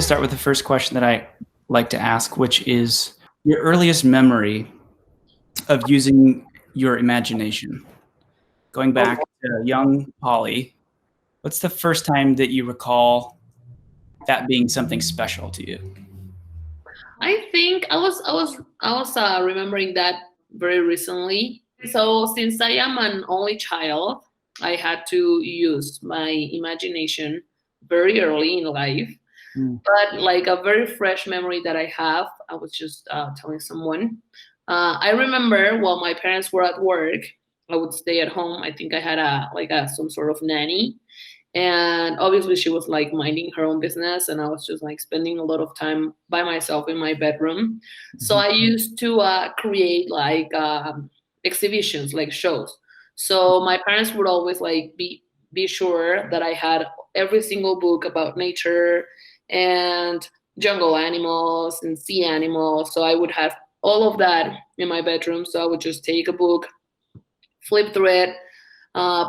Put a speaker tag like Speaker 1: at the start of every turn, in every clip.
Speaker 1: to start with the first question that I like to ask, which is your earliest memory of using your imagination. Going back to young Polly, what's the first time that you recall that being something special to you?
Speaker 2: I think I was remembering that very recently. So since I am an only child, I had to use my imagination very early in life.
Speaker 1: Mm.
Speaker 2: But like a very fresh memory that I have, I was just telling someone. I remember while my parents were at work, I would stay at home. I think I had a some sort of nanny, and obviously she was like minding her own business, and I was just like spending a lot of time by myself in my bedroom. So
Speaker 1: Mhm.
Speaker 2: I used to create like exhibitions, like shows. So my parents would always like be sure that I had every single book about nature and jungle animals and sea animals. So I would have all of that in my bedroom. So I would just take a book, flip through it,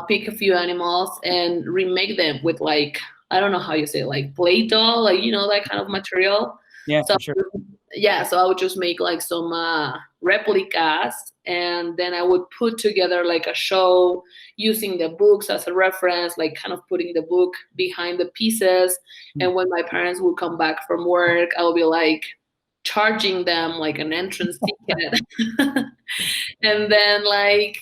Speaker 2: pick a few animals, and remake them with like, I don't know how you say it, like Play-Doh, like that kind of material.
Speaker 1: Yeah,
Speaker 2: So
Speaker 1: for sure.
Speaker 2: yeah, so I would just make like some replicas, and then I would put together like a show using the books as a reference, like kind of putting the book behind the pieces.
Speaker 1: Mm.
Speaker 2: And when my parents would come back from work, I'll be like charging them like an entrance ticket. And then like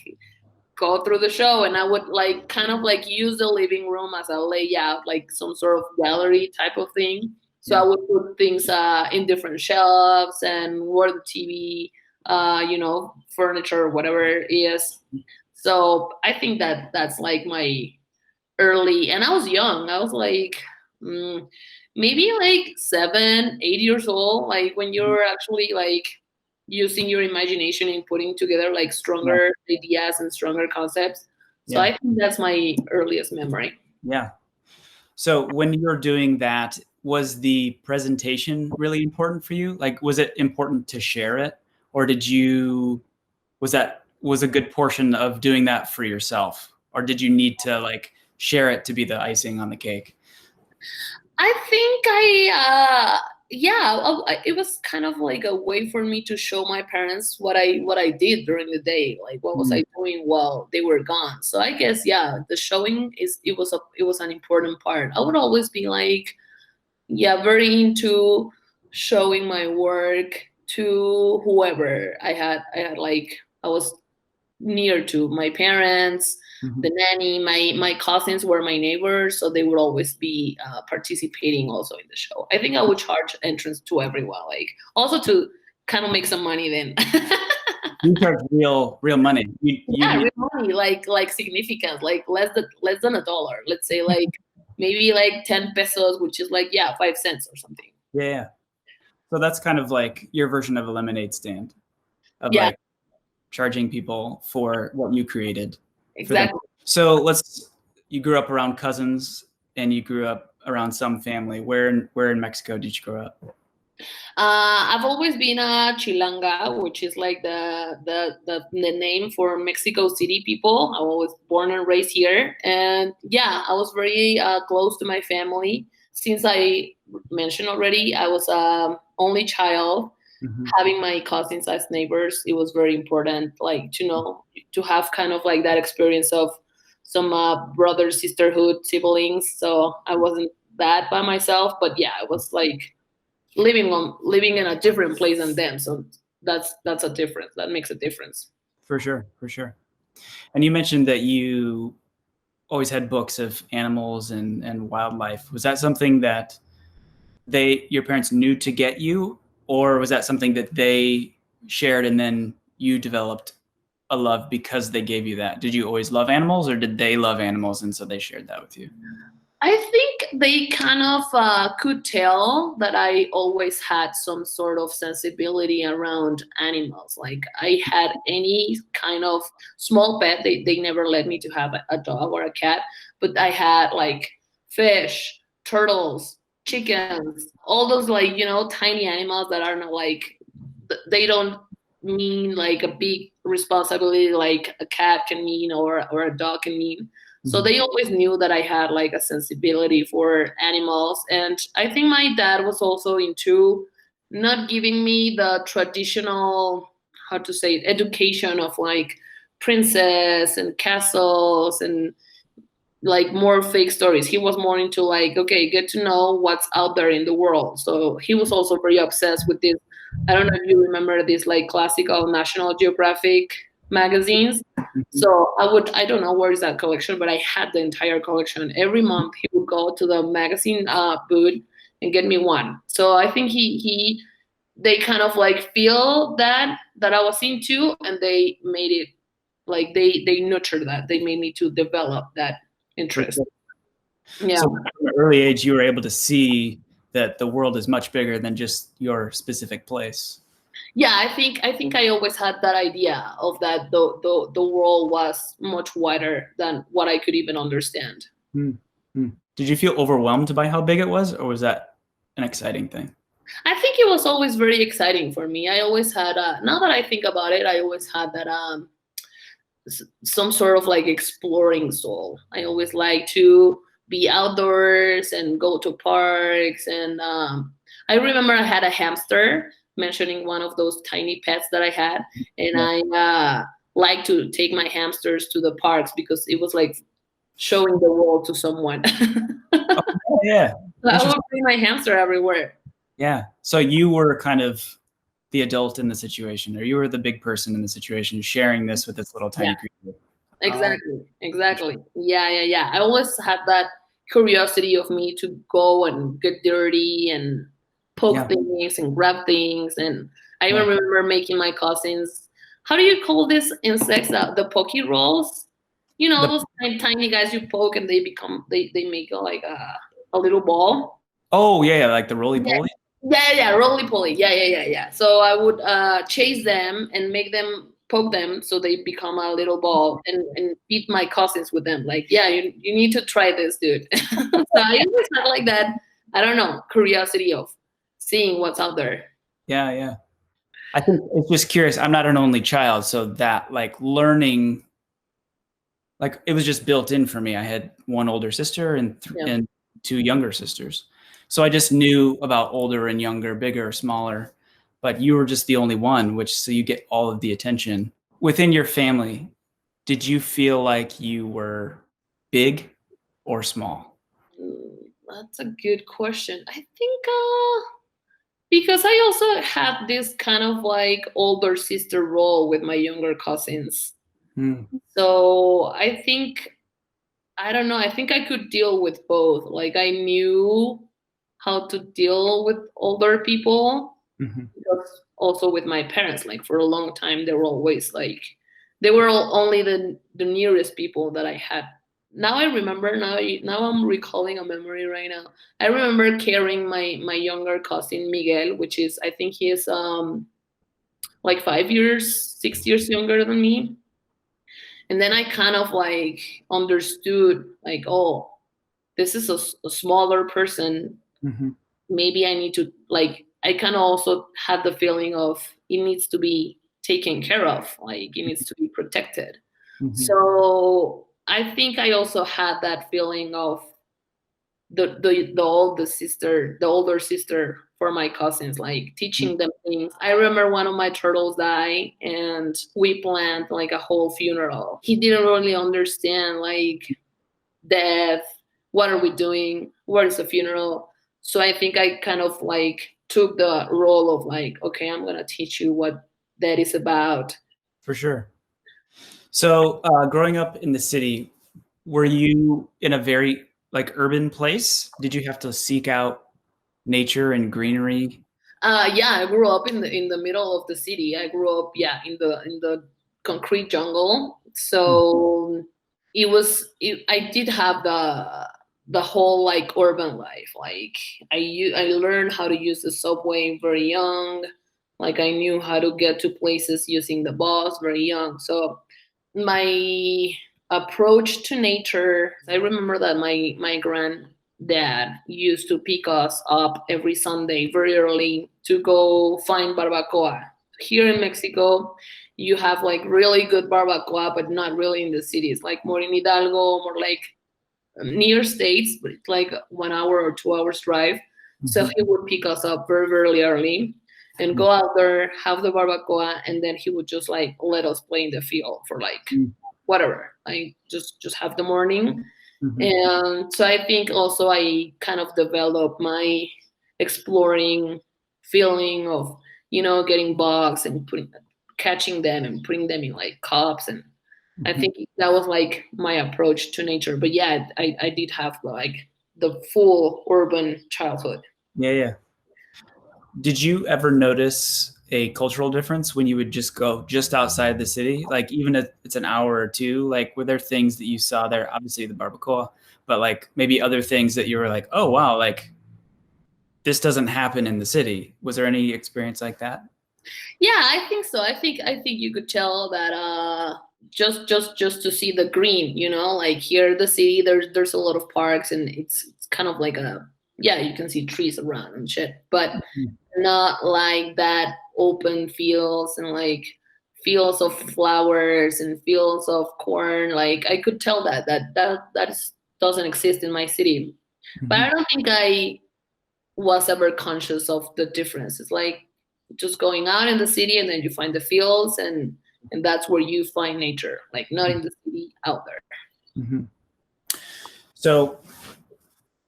Speaker 2: go through the show, and I would like kind of like use the living room as a layout, like some sort of gallery type of thing. So I
Speaker 1: Yeah,
Speaker 2: would put things in different shelves and where the TV, furniture, whatever it is. So I think that that's like my early, and I was young. I was like mm, maybe like 7, 8 years old. Like when
Speaker 1: mhm,
Speaker 2: you're actually like using your imagination and putting together like
Speaker 1: yeah,
Speaker 2: stronger ideas and stronger concepts. So
Speaker 1: yeah,
Speaker 2: I think that's my earliest memory.
Speaker 1: yeah. So when you're doing that, was the presentation really important for you? Like, was it important to share it, or was a good portion of doing that for yourself, or did you need to like share it to be the icing on the cake?
Speaker 2: I think yeah, it was kind of like a way for me to show my parents what I did during the day, like what was
Speaker 1: Mm.
Speaker 2: I doing while they were gone. So I guess yeah, the showing it was an important part. I would always be like, yeah, very into showing my work to whoever I had like I was near to, my parents,
Speaker 1: Mhm.
Speaker 2: the nanny. My cousins were my neighbors, so they would always be participating also in the show. I think I would charge entrance to everyone, like also to kind of make some money then.
Speaker 1: You charge real money.
Speaker 2: Yeah,
Speaker 1: You
Speaker 2: real money, like significant, like less than $1. Let's say like maybe like 10 pesos, which is like, yeah, 5 cents or something.
Speaker 1: Yeah, yeah. So that's kind of like your version of a lemonade stand, of
Speaker 2: Yeah,
Speaker 1: like charging people for what you created for them.
Speaker 2: exactly.
Speaker 1: So you grew up around cousins and you grew up around some family. Where in Mexico did you grow up?
Speaker 2: I've always been a Chilanga, which is like the name for Mexico City people. I was born and raised here, and yeah, I was very close to my family. Since I mentioned already, I was only child.
Speaker 1: Mhm.
Speaker 2: Having my cousins as neighbors, it was very important, like to have kind of like that experience of some brother sisterhood siblings. So I wasn't that by myself, but yeah, I was like living in a different place than them. So that's a difference. That makes a difference.
Speaker 1: For sure, for sure. And you mentioned that you always had books of animals and wildlife. Was that something that your parents knew to get you, or was that something that they shared and then you developed a love because they gave you that? Did you always love animals, or did they love animals and so they shared that with you?
Speaker 2: I think they kind of could tell that I always had some sort of sensibility around animals. Like I had any kind of small pet. They never let me to have a dog or a cat, but I had like fish, turtles, chickens, all those like tiny animals that are not like they don't mean like a big responsibility like a cat can mean or a dog can mean. So they always knew that I had like a sensibility for animals. And I think my dad was also into not giving me the traditional, how to say it, education of like princess and castles and like more fake stories. He was more into like, okay, get to know what's out there in the world. So he was also very obsessed with this. I don't know if you remember these like classical National Geographic magazines.
Speaker 1: Mhm.
Speaker 2: So I don't know where is that collection, but I had the entire collection. Every month he would go to the magazine booth and get me one. So I think they kind of like feel that I was into, and they made it like they nurtured that. They made me to develop that
Speaker 1: For
Speaker 2: interest.
Speaker 1: sure.
Speaker 2: Yeah.
Speaker 1: So from an early age, you were able to see that the world is much bigger than just your specific place.
Speaker 2: Yeah, I think I always had that idea of that the world was much wider than what I could even understand.
Speaker 1: Hmm. Hmm. Did you feel overwhelmed by how big it was, or was that an exciting thing?
Speaker 2: I think it was always very exciting for me. I always had now that I think about it, I always had that some sort of like exploring soul. I always like to be outdoors and go to parks. And I remember I had a hamster, mentioning one of those tiny pets that I had, and
Speaker 1: Yeah.
Speaker 2: I like to take my hamsters to the parks because it was like showing the world to someone.
Speaker 1: Oh, yeah.
Speaker 2: So I would
Speaker 1: Interesting.
Speaker 2: bring my hamster everywhere.
Speaker 1: Yeah. So you were kind of the adult in the situation, or you were the big person in the situation, sharing this with this little
Speaker 2: Yeah.
Speaker 1: tiny creature. Oh,
Speaker 2: Exactly, exactly. Yeah. I always had that curiosity of me to go and get dirty and poke
Speaker 1: yeah.
Speaker 2: things and grab things. And I even
Speaker 1: Yeah.
Speaker 2: remember making my cousins, how do you call these insects? The pokey rolls? You know,
Speaker 1: The
Speaker 2: those tiny guys you poke and they make like a little ball.
Speaker 1: yeah, like the roly
Speaker 2: Yeah,
Speaker 1: poly.
Speaker 2: yeah, roly poly. Yeah. So I would chase them and make them poke them so they become a little ball and beat my cousins with them. Like, yeah, you need to try this, dude. So I always had like that, I don't know, curiosity of seeing what's out there.
Speaker 1: Yeah, yeah. I think it's just curious. I'm not an only child, so that like learning, like it was just built in for me. I had one older sister
Speaker 2: Yeah.
Speaker 1: and two younger sisters, so I just knew about older and younger, bigger, smaller. But you were just the only one, which so you get all of the attention within your family. Did you feel like you were big or small?
Speaker 2: That's a good question. I think because I also had this kind of like older sister role with my younger cousins.
Speaker 1: Hmm.
Speaker 2: So I don't know. I think I could deal with both. Like I knew how to deal with older people,
Speaker 1: Mhm.
Speaker 2: because also with my parents. Like for a long time, they were always like they were only the nearest people that I had. Now I remember. Now I'm recalling a memory right now. I remember carrying my younger cousin Miguel, which is I think he is like 5 years, 6 years younger than me. And then I kind of like understood like, oh, this is a smaller person.
Speaker 1: Mhm.
Speaker 2: Maybe I need to like I kind of also had the feeling of it needs to be taken care of, like it needs to be protected.
Speaker 1: Mhm.
Speaker 2: So I think I also had that feeling of the older sister for my cousins, like
Speaker 1: Mhm.
Speaker 2: teaching them things. I remember one of my turtles died and we planned like a whole funeral. He didn't really understand like death, what are we doing, where is the funeral. So I think I kind of like took the role of like, okay, I'm gonna teach you what that is about.
Speaker 1: For sure. So, growing up in the city, were you in a very like urban place? Did you have to seek out nature and greenery?
Speaker 2: Yeah, I grew up in the middle of the city. I grew up, yeah, in the concrete jungle.
Speaker 1: Mm.
Speaker 2: So I did have the whole like urban life. Like I learned how to use the subway very young. Like I knew how to get to places using the bus very young. So my approach to nature, I remember that my granddad used to pick us up every Sunday very early to go find barbacoa. Here in Mexico, you have like really good barbacoa, but not really in the cities, like more in Hidalgo, more like near states, but it's like 1 hour or 2 hours drive. So
Speaker 1: Mhm.
Speaker 2: he would pick us up very, very early and go out there, have the barbacoa, and then he would just like let us play in the field for like
Speaker 1: Mhm.
Speaker 2: whatever, like just have the morning.
Speaker 1: Mhm.
Speaker 2: And so I think also I kind of developed my exploring feeling of, getting bugs and catching them and putting them in like cups. And I
Speaker 1: Mhm.
Speaker 2: think that was like my approach to nature. But yeah, I did have like the full urban childhood.
Speaker 1: Yeah, yeah. Did you ever notice a cultural difference when you would just go just outside the city? Like even if it's an hour or two, like were there things that you saw there? Obviously the barbacoa, but like maybe other things that you were like, oh wow, like this doesn't happen in the city. Was there any experience like that?
Speaker 2: Yeah, I think so. I think you could tell that just to see the green, like here in the city there's a lot of parks and it's kind of like a, yeah, you can see trees around and shit, but
Speaker 1: Mhm.
Speaker 2: not like that open fields and like fields of flowers and fields of corn. Like I could tell that doesn't exist in my city. But I
Speaker 1: Mhm.
Speaker 2: don't think I was ever conscious of the difference. It's like just going out in the city and then you find the fields and that's where you find nature, like not in the city out there.
Speaker 1: Mhm. So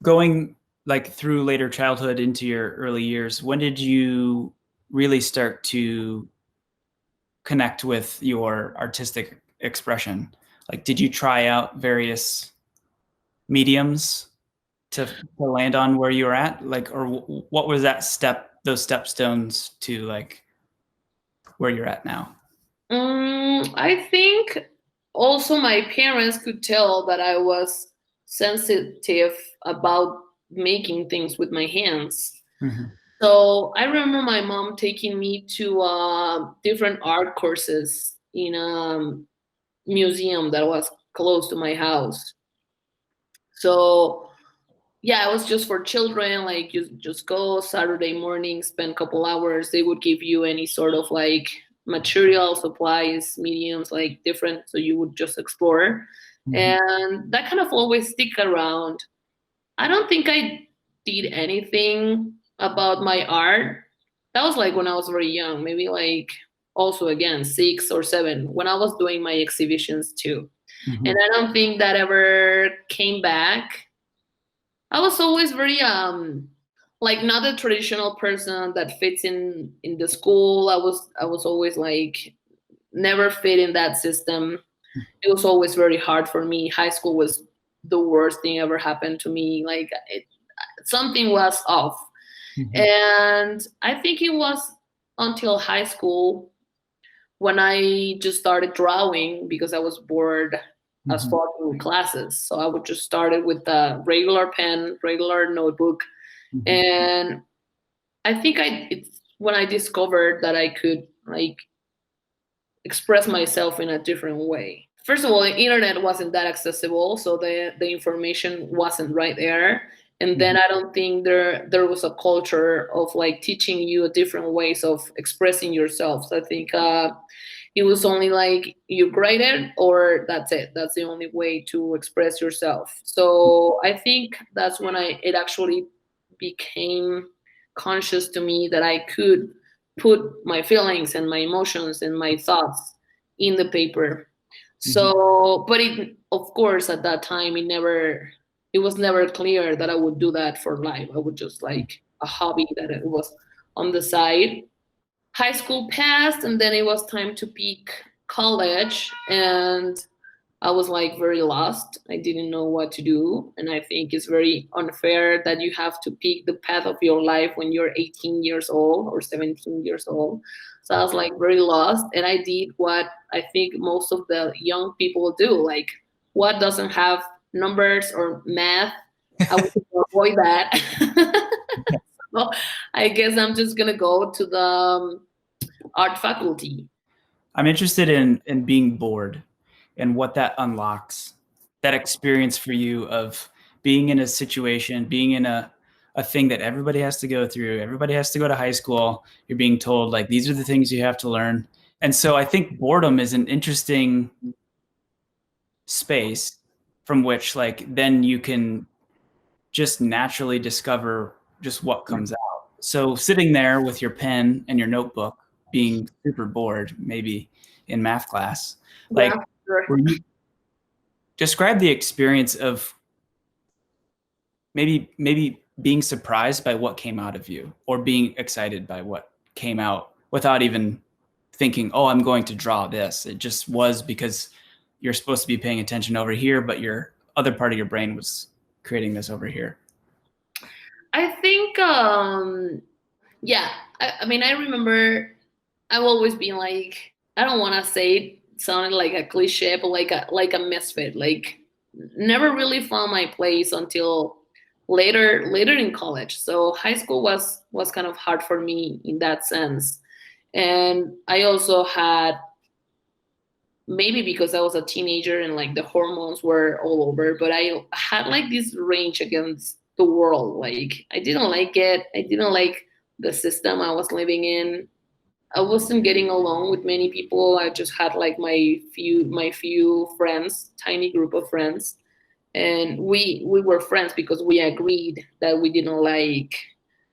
Speaker 1: going like through later childhood into your early years, when did you really start to connect with your artistic expression? Like, did you try out various mediums to land on where you were at? Like, or what was that those stepstones to like where you're at now?
Speaker 2: I think also my parents could tell that I was sensitive about making things with my hands.
Speaker 1: Mhm.
Speaker 2: So I remember my mom taking me to different art courses in a museum that was close to my house. So yeah, it was just for children. Like you just go Saturday morning, spend a couple hours. They would give you any sort of like material, supplies, mediums, like different. So you would just explore,
Speaker 1: Mhm.
Speaker 2: and that kind of always stick around. I don't think I did anything about my art. That was like when I was very young, maybe like also again 6 or 7 when I was doing my exhibitions too. And
Speaker 1: Mhm.
Speaker 2: I don't think that ever came back. I was always very like not a traditional person that fits in the school. I was always like never fit in that system. It was always very hard for me. High school was the worst thing ever happened to me. Like something was off.
Speaker 1: Mhm.
Speaker 2: And I think it was until high school when I just started drawing because I was bored as
Speaker 1: Mhm.
Speaker 2: fuck in classes. So I would just start it with a regular pen, regular notebook,
Speaker 1: Mhm.
Speaker 2: and I think it's when I discovered that I could like express myself in a different way. First of all, the internet wasn't that accessible, so the information wasn't right there. And then
Speaker 1: Mhm.
Speaker 2: I don't think there was a culture of like teaching you different ways of expressing yourself. So I think it was only like you grade it or that's it. That's the only way to express yourself. So I think that's when it actually became conscious to me that I could put my feelings and my emotions and my thoughts in the paper.
Speaker 1: Mhm.
Speaker 2: So, but it, of course, at that time, it was never clear that I would do that for life. I would just like a hobby that it was on the side. High school passed, and then it was time to pick college, and I was like very lost. I didn't know what to do. And I think it's very unfair that you have to pick the path of your life when you're 18 years old or 17 years old. So I was like very lost. And I did what I think most of the young people do, like what doesn't have numbers or math. I want to avoid that. So I guess I'm just going to go to the art faculty.
Speaker 1: I'm interested in being bored and what that unlocks. That experience for you of being in a situation, being in a thing that everybody has to go through. Everybody has to go to high school. You're being told like these are the things you have to learn, And so I think boredom is an interesting space from which like then you can just naturally discover just what comes out. So sitting there with your pen and your notebook, being super bored, maybe in math class,
Speaker 2: Yeah,
Speaker 1: like
Speaker 2: sure.
Speaker 1: were you describe the experience of maybe being surprised by what came out of you or being excited by what came out without even thinking, oh, I'm going to draw this. It just was because you're supposed to be paying attention over here, but your other part of your brain was creating this over here.
Speaker 2: I think, yeah. I mean, I remember I've always been like, I don't want to say it sounding like a cliche, but like a misfit. Like, never really found my place until later in college. So high school was kind of hard for me in that sense. And I also had, maybe because I was a teenager and like the hormones were all over, but I had like this rage against the world. Like I didn't like it. I didn't like the system I was living in. I wasn't getting along with many people. I just had like my few friends, tiny group of friends, and we were friends because we agreed that we didn't like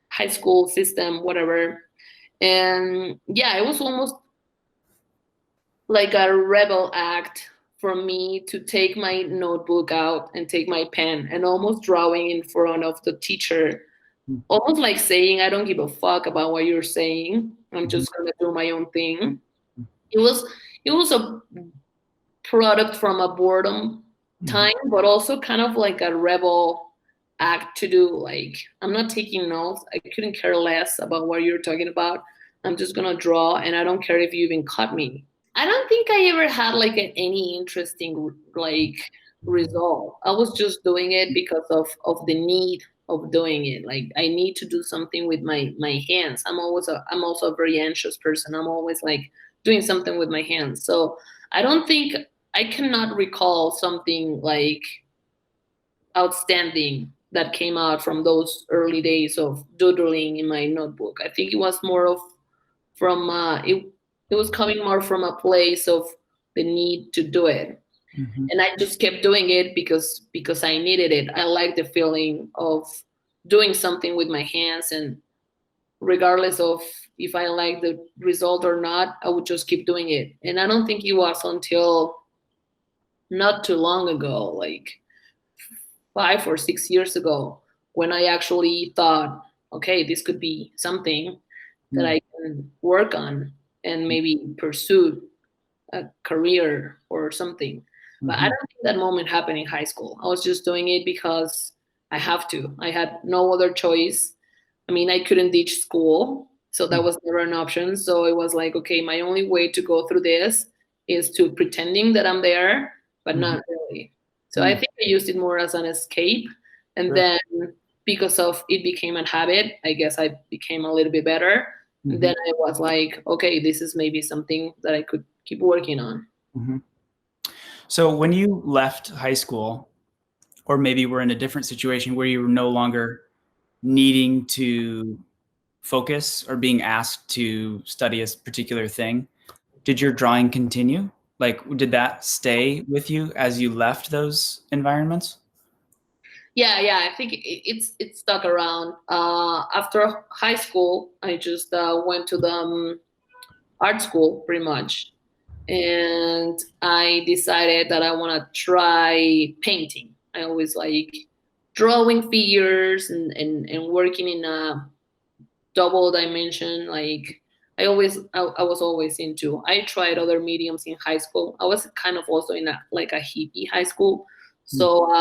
Speaker 2: high school system, whatever. And yeah, it was almost like a rebel act for me to take my notebook out and take my pen and almost drawing in front of the teacher, almost like saying, I don't give a fuck about what you're saying. I'm just gonna do my own thing. It was it was a product from a boredom time, but also kind of like a rebel act to do. Like I'm not taking notes. I couldn't care less about what you're talking about. I'm just gonna draw, and I don't care if you even cut me. I don't think I ever had like any interesting like result. I was just doing it because of the need of doing it. Like I need to do something with my hands. I'm also a very anxious person. I'm always like doing something with my hands. So I don't think I cannot recall something like outstanding that came out from those early days of doodling in my notebook. I think it was more of from it was coming more from a place of the need to do it, and I just kept doing it because I needed it. I like the feeling of doing something with my hands, and regardless of if I like the result or not, I would just keep doing it. And I don't think it was until not too long ago, like 5 or 6 years ago, when I actually thought, okay, this could be something that I can work on and maybe pursue a career or something. But I don't think that moment happened in high school. I was just doing it because I have to. I had no other choice. I mean, I couldn't ditch school, so that was never an option. So it was like, okay, my only way to go through this is to pretending that I'm there, but not really. So I think I used it more as an escape. And then because of it became a habit, I guess I became a little bit better. Then I was like, okay, this is maybe something that I could keep working on.
Speaker 1: So when you left high school, or maybe we're in a different situation where you were no longer needing to focus or being asked to study a particular thing, did your drawing continue? Like, did that stay with you as you left those environments?
Speaker 2: Yeah, I think it stuck around. After high school, I just went to the art school pretty much, and I decided that I want to try painting. I always like drawing figures and working in a double dimension. Like I was always into. I tried other mediums in high school. I was kind of also in a like a hippie high school. So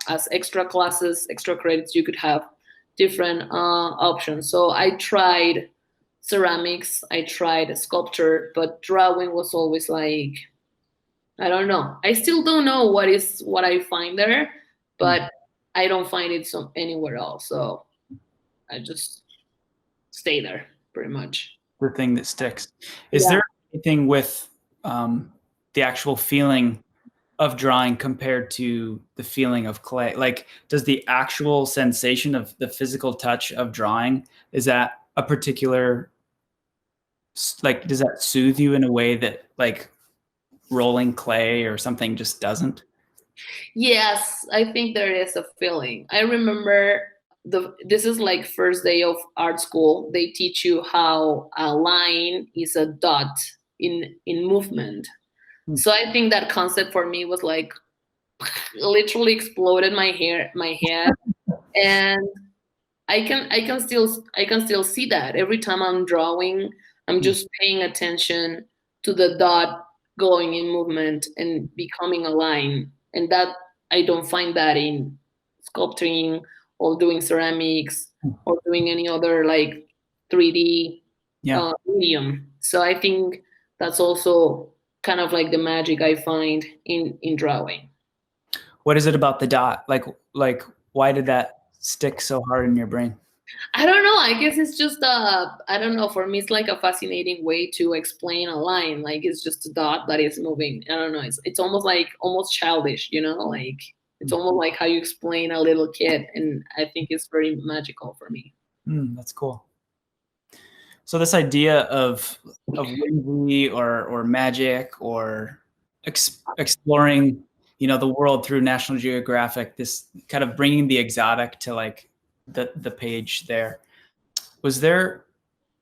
Speaker 2: as extra classes, extra credits, you could have different options. So I tried ceramics, I tried sculpture, but drawing was always like, I don't know. I still don't know what I find there, but I don't find it anywhere else. So I just stay there pretty much.
Speaker 1: The thing that sticks. Is
Speaker 2: Yeah.
Speaker 1: there anything with the actual feeling of drawing compared to the feeling of clay? Like, does the actual sensation of the physical touch of drawing, is that a particular Like, does that soothe you in a way that like rolling clay or something just doesn't?
Speaker 2: Yes, I think there is a feeling. I remember this is like first day of art school. They teach you how a line is a dot in movement.
Speaker 1: Hmm.
Speaker 2: So I think that concept for me was like literally exploded my head, and I can still see that every time I'm drawing. I'm
Speaker 1: Hmm.
Speaker 2: just paying attention to the dot going in movement and becoming a line, and that I don't find that in sculpting or doing ceramics or doing any other like 3D
Speaker 1: Yeah.
Speaker 2: medium. So I think that's also kind of like the magic I find in drawing.
Speaker 1: What is it about the dot? Like why did that stick so hard in your brain?
Speaker 2: I don't know. I guess it's just I don't know. For me, it's like a fascinating way to explain a line. Like it's just a dot that is moving. I don't know. It's almost like almost childish, you know? Like it's almost like how you explain a little kid, and I think it's very magical for me.
Speaker 1: That's cool. So this idea of whimsy or magic or exploring, the world through National Geographic, this kind of bringing the exotic to like the page there. Was there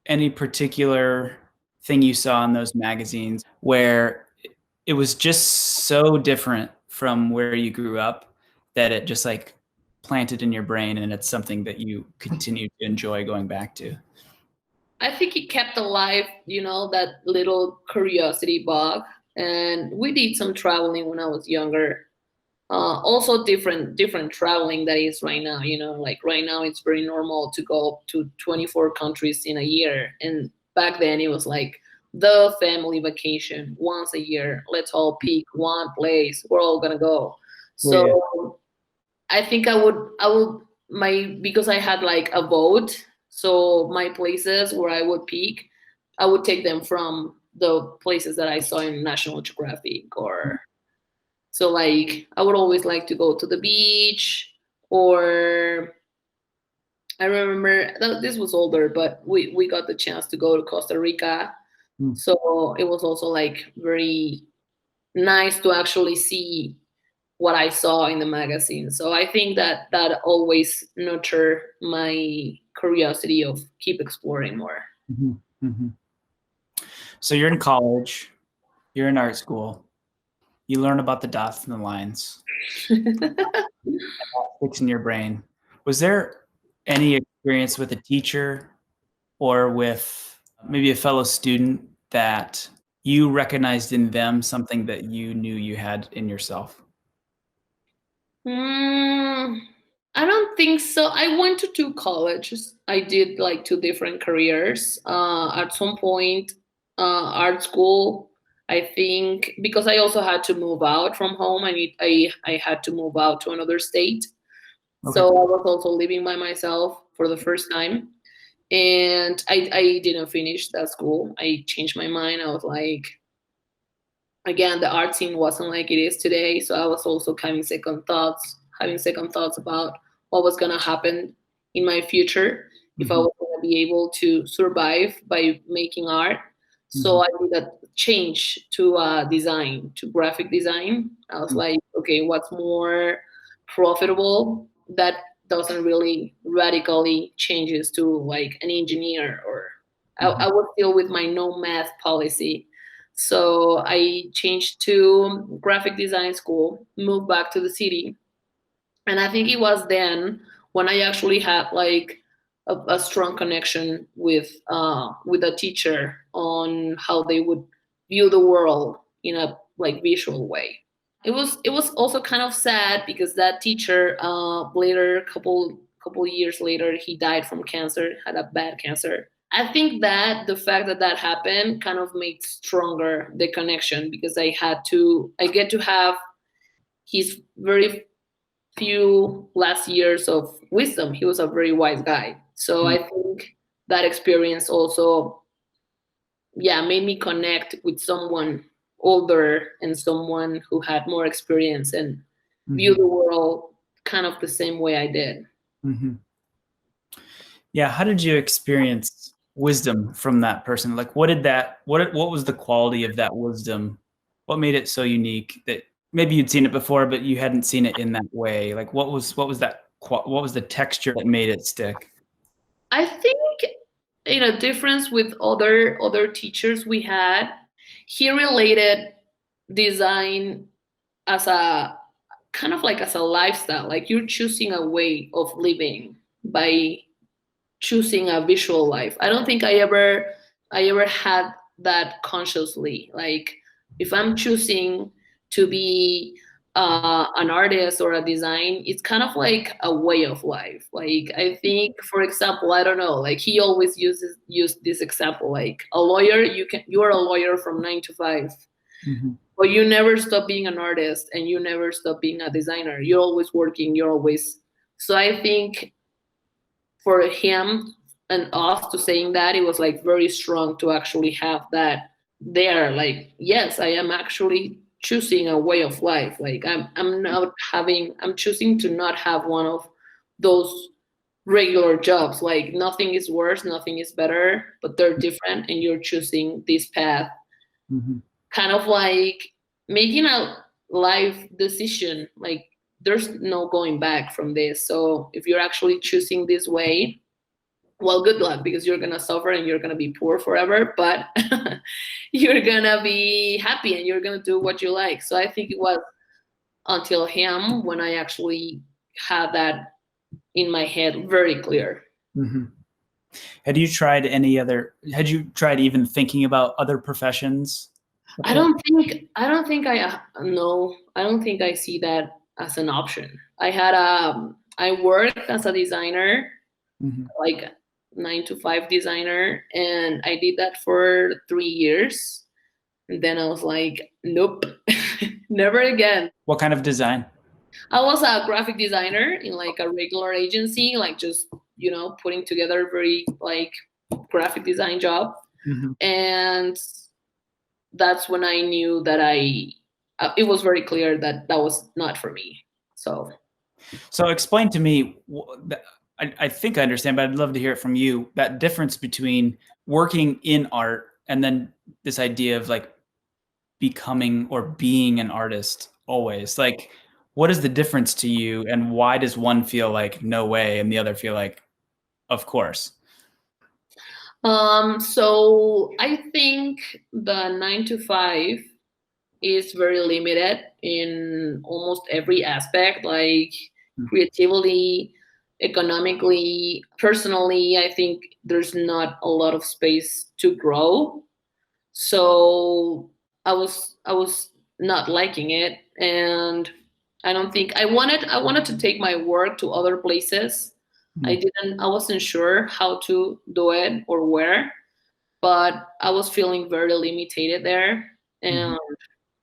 Speaker 1: any particular thing you saw in those magazines where it was just so different from where you grew up that it just like planted in your brain and it's something that you continue to enjoy going back to?
Speaker 2: I think it kept alive, that little curiosity bug. And we did some traveling when I was younger. Also different traveling that is right now. Like right now it's very normal to go to 24 countries in a year, and back then it was like the family vacation once a year. Let's all pick one place, we're all gonna go.
Speaker 1: Yeah, yeah.
Speaker 2: So I think I would my because I had like a vote, so my places where I would pick, I would take them from the places that I saw in National Geographic. Or so like I would always like to go to the beach. Or I remember this was older, but we got the chance to go to Costa Rica.
Speaker 1: Mm.
Speaker 2: So it was also like very nice to actually see what I saw in the magazine. So I think that always nurtured my curiosity of keep exploring more.
Speaker 1: Mhm, mhm. So you're in college, you're in art school, you learn about the dots and the lines, sticks in your brain. Was there any experience with a teacher or with maybe a fellow student that you recognized in them something that you knew you had in yourself?
Speaker 2: Mm, I don't think so. I went to two colleges. I did like two different careers. At some point, art school. I think because I also had to move out from home. I had to move out to another state.
Speaker 1: Okay.
Speaker 2: So I was also living by myself for the first time. And I didn't finish that school. I changed my mind. I was like, again, the art scene wasn't like it is today. So I was also having second thoughts about what was gonna happen in my future if I
Speaker 1: Mhm,
Speaker 2: was gonna be able to survive by making art. So
Speaker 1: mhm,
Speaker 2: I did a change to design, to graphic design. I was
Speaker 1: mm,
Speaker 2: like, okay, what's more profitable that doesn't really radically changes to like an engineer. Or I
Speaker 1: mhm,
Speaker 2: was still with my no math policy. So I changed to graphic design school, moved back to the city. And I think it was then when I actually had like a strong connection with a teacher on how they would view the world in a like visual way. It was also kind of sad because that teacher later, couple years later, he died from cancer, had a bad cancer. I think that the fact that that happened kind of made stronger the connection, because I get to have his very few last years of wisdom. He was a very wise guy. So
Speaker 1: mm,
Speaker 2: I think that experience also, yeah, made me connect with someone older and someone who had more experience and view
Speaker 1: mhm,
Speaker 2: the world kind of the same way I did.
Speaker 1: mhm. Yeah, how did you experience wisdom from that person? Like, what was the quality of that wisdom? What made it so unique that maybe you'd seen it before, but you hadn't seen it in that way? Like, what was the texture that made it stick?
Speaker 2: I think in a difference with other teachers we had, he related design as a kind of like as a lifestyle. Like you're choosing a way of living by choosing a visual life. I don't think I ever had that consciously. Like if I'm choosing to be an artist or a design, it's kind of like a way of life. Like I think, for example, I don't know. Like he always used this example. Like a lawyer, you are a lawyer from 9 to 5,
Speaker 1: Mm-hmm.
Speaker 2: but you never stop being an artist and you never stop being a designer. You're always working. You're always. So I think for him and us to saying that, it was like very strong to actually have that there. Like yes, I am actually choosing a way of life. Like I'm choosing to not have one of those regular jobs. Like nothing is worse, nothing is better, but they're different, and you're choosing this path,
Speaker 1: Mm-hmm.
Speaker 2: kind of like making a life decision. Like there's no going back from this. So if you're actually choosing this way, well, good luck, because you're gonna suffer and you're gonna be poor forever, but you're gonna be happy and you're gonna do what you like. So I think it was until him when I actually had that in my head very clear.
Speaker 1: Mm-hmm. Had you tried even thinking about other professions
Speaker 2: I
Speaker 1: before?
Speaker 2: don't think I don't think I no, I don't think I see that as an option. I worked as a designer,
Speaker 1: Mm-hmm.
Speaker 2: like 9 to 5 designer, and I did that for 3 years. And then I was like, nope, never again.
Speaker 1: What kind of design?
Speaker 2: I was a graphic designer in like a regular agency, like just, putting together very like graphic design job.
Speaker 1: Mm-hmm.
Speaker 2: And that's when I knew that it was very clear that that was not for me.
Speaker 1: So explain to me, I think I understand, but I'd love to hear it from you, that difference between working in art and then this idea of like becoming or being an artist always. Like, what is the difference to you, and why does one feel like no way and the other feel like of course?
Speaker 2: so I think the 9 to 5 is very limited in almost every aspect, like creatively, economically, personally. I think there's not a lot of space to grow. So I was not liking it, and I don't think I wanted to take my work to other places.
Speaker 1: Mhm.
Speaker 2: I wasn't sure how to do it or where, but I was feeling very limited there.
Speaker 1: Mhm.
Speaker 2: And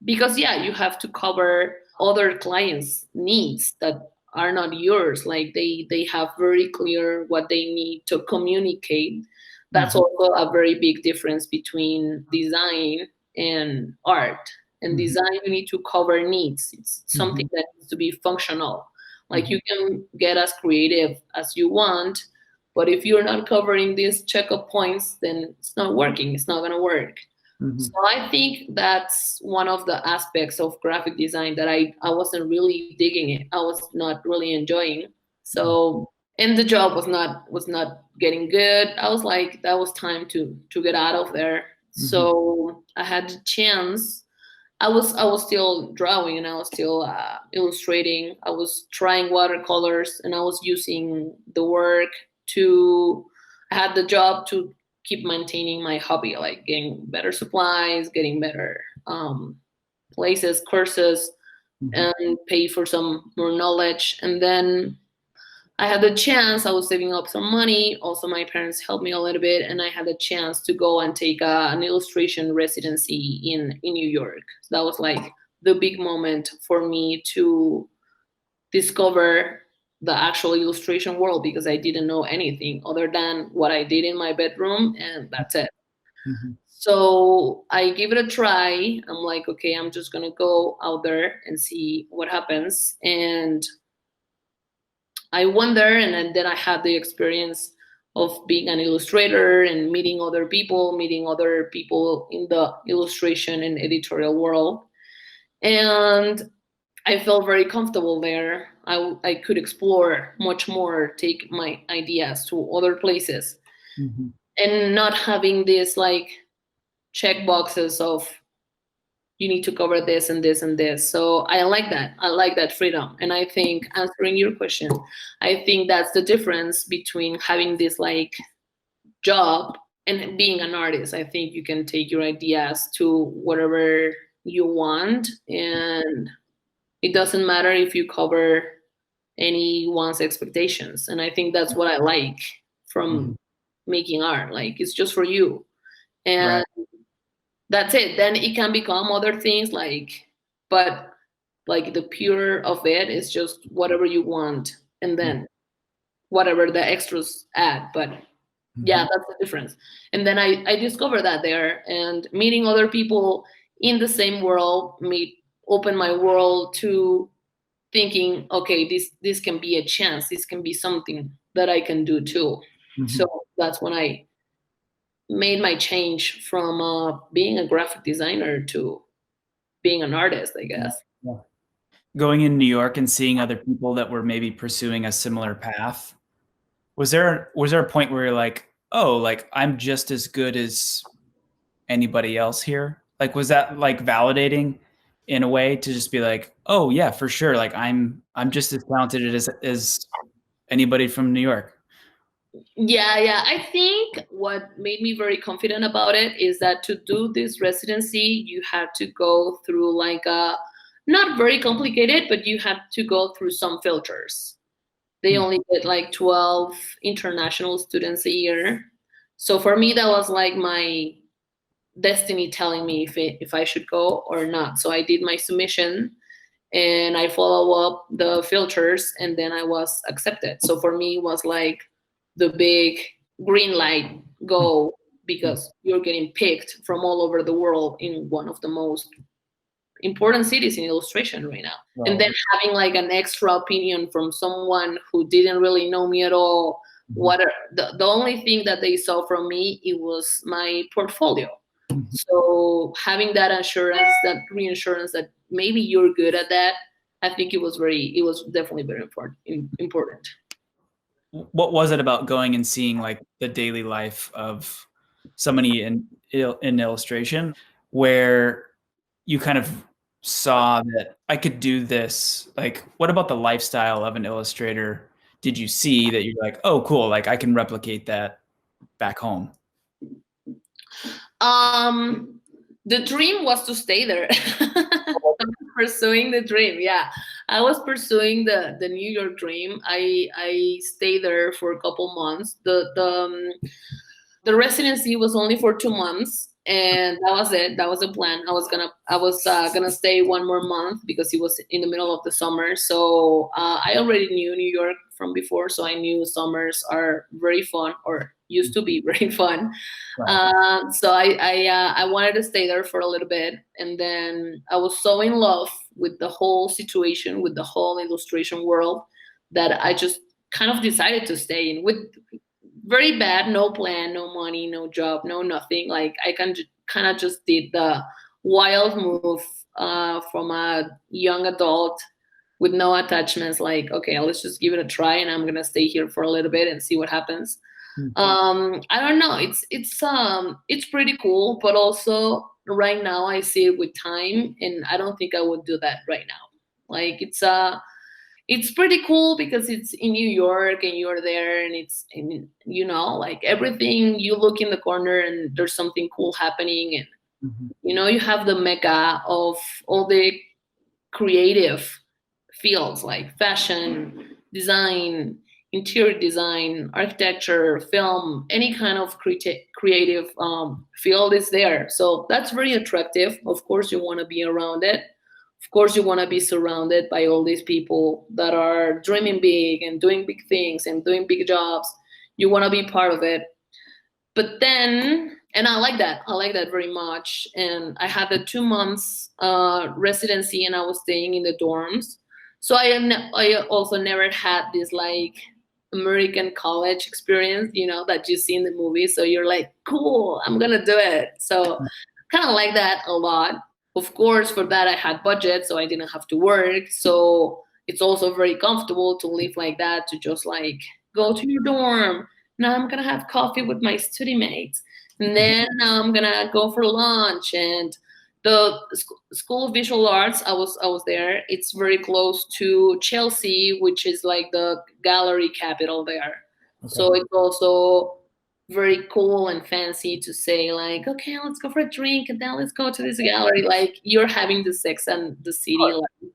Speaker 2: because yeah, you have to cover other clients' needs that are not yours. Like they have very clear what they need to communicate. That's
Speaker 1: Mhm.
Speaker 2: also a very big difference between design and art. And
Speaker 1: Mhm.
Speaker 2: design, you need to cover needs. It's something
Speaker 1: Mhm.
Speaker 2: that needs to be functional. Like
Speaker 1: Mhm.
Speaker 2: you can get as creative as you want, but if you're not covering these checkup points, then it's not working. It's not going to work. So
Speaker 1: Mhm.
Speaker 2: I think that's one of the aspects of graphic design that I wasn't really digging it. I was not really enjoying. So and the job was not getting good. I was like, that was time to get out of there.
Speaker 1: Mhm.
Speaker 2: So I had the chance. I was still drawing, and I was still illustrating. I was trying watercolors, and I was using the work to. I had the job to keep maintaining my hobby, like getting better supplies, getting better places, courses,
Speaker 1: Mhm.
Speaker 2: and pay for some more knowledge. And then I had the chance. I was saving up some money. Also, my parents helped me a little bit, and I had the chance to go and take an illustration residency in New York. So that was like the big moment for me to discover the actual illustration world, because I didn't know anything other than what I did in my bedroom, and that's it.
Speaker 1: Mhm.
Speaker 2: So I gave it a try. I'm like, okay, I'm just gonna go out there and see what happens. And I went there, and then I had the experience of being an illustrator and meeting other people in the illustration and editorial world. And I felt very comfortable there. I could explore much more, take my ideas to other places,
Speaker 1: Mhm.
Speaker 2: and not having this like check boxes of you need to cover this and this and this. So I like that. I like that freedom. And I think, answering your question, I think that's the difference between having this like job and being an artist. I think you can take your ideas to whatever you want, and it doesn't matter if you cover anyone's expectations. And I think that's what I like from
Speaker 1: Mhm.
Speaker 2: making art. Like, it's just for you.
Speaker 1: Right.
Speaker 2: And that's it. Then it can become other things, like, but like the pure of it is just whatever you want, and then whatever the extras add. But yeah,
Speaker 1: Mhm.
Speaker 2: that's the difference. And then I discovered that there, and meeting other people in the same world made open my world to thinking, okay, this can be a chance, this can be something that I can do too. So
Speaker 1: Mhm.
Speaker 2: that's when I made my change from being a graphic designer to being an artist, I
Speaker 1: Yeah.
Speaker 2: guess.
Speaker 1: Yeah. Going in New York and seeing other people that were maybe pursuing a similar path, was there a point where you're like, "Oh, like, I'm just as good as anybody else here?" Like, was that, like, validating in a way to just be like, "Oh, yeah, for sure, like, I'm just as talented as anybody from New York?"
Speaker 2: Yeah. I think what made me very confident about it is that to do this residency, you had to go through like a, not very complicated, but you had to go through some filters. They
Speaker 1: Hmm.
Speaker 2: only get like 12 international students a year. So for me, that was like my destiny telling me if I should go or not. So I did my submission and I follow up the filters, and then I was accepted. So for me, it was like the big green light go, because you're getting picked from all over the world in one of the most important cities in illustration right now. And then
Speaker 1: Right.
Speaker 2: having like an extra opinion from someone who didn't really know me at all.
Speaker 1: Mhm.
Speaker 2: What the only thing that they saw from me, it was my portfolio.
Speaker 1: Mhm.
Speaker 2: So having that assurance, that reassurance that maybe you're good at that, I think it was definitely very important.
Speaker 1: What was it about going and seeing, like, the daily life of somebody in illustration where you kind of saw that I could do this? Like, what about the lifestyle of an illustrator did you see that you're like, "Oh, cool, like, I can replicate that back home?"
Speaker 2: Um, the dream was to stay there. I was pursuing the dream. Yeah, I was pursuing the New York dream. I stayed there for a couple months. The residency was only for 2 months, and that was it. That was the plan. I was gonna stay one more month because it was in the middle of the summer. So I already knew New York from before, so I knew summers are very fun, or used to be very fun.
Speaker 1: Right.
Speaker 2: So I wanted to stay there for a little bit, and then I was so in love with the whole situation, with the whole illustration world, that I just kind of decided to stay in with very bad, no plan, no money, no job, no nothing. Like I kind of just did the wild move from a young adult with no attachments. Like, okay, let's just give it a try, and I'm gonna stay here for a little bit and see what happens.
Speaker 1: Mm.
Speaker 2: I don't know. It's pretty cool, but also right now I see it with time, and I don't think I would do that right now. Like it's pretty cool because it's in New York and you're there, and like everything, you look in the corner and there's something cool happening, and
Speaker 1: Mhm.
Speaker 2: you have the mecca of all the creative fields like fashion, design, interior design, architecture, film, any kind of creative field is there. So that's very attractive. Of course, you want to be around it. Of course, you want to be surrounded by all these people that are dreaming big and doing big things and doing big jobs. You want to be part of it. But then, and I like that. I like that very much. And I had the 2 months residency, and I was staying in the dorms. So I also never had this like American college experience, that you see in the movie. So you're like, cool, I'm gonna do it. So kind of like that a lot. Of course, for that I had budget, so I didn't have to work. So it's also very comfortable to live like that, to just like go to your dorm. Now I'm gonna have coffee with my study mates, and then now I'm gonna go for lunch. And the School of Visual Arts, I was there. It's very close to Chelsea, which is like the gallery capital there.
Speaker 1: Okay.
Speaker 2: So it's also very cool and fancy to say like, okay, let's go for a drink and then let's go to this gallery. Like you're having the Sex and the City life.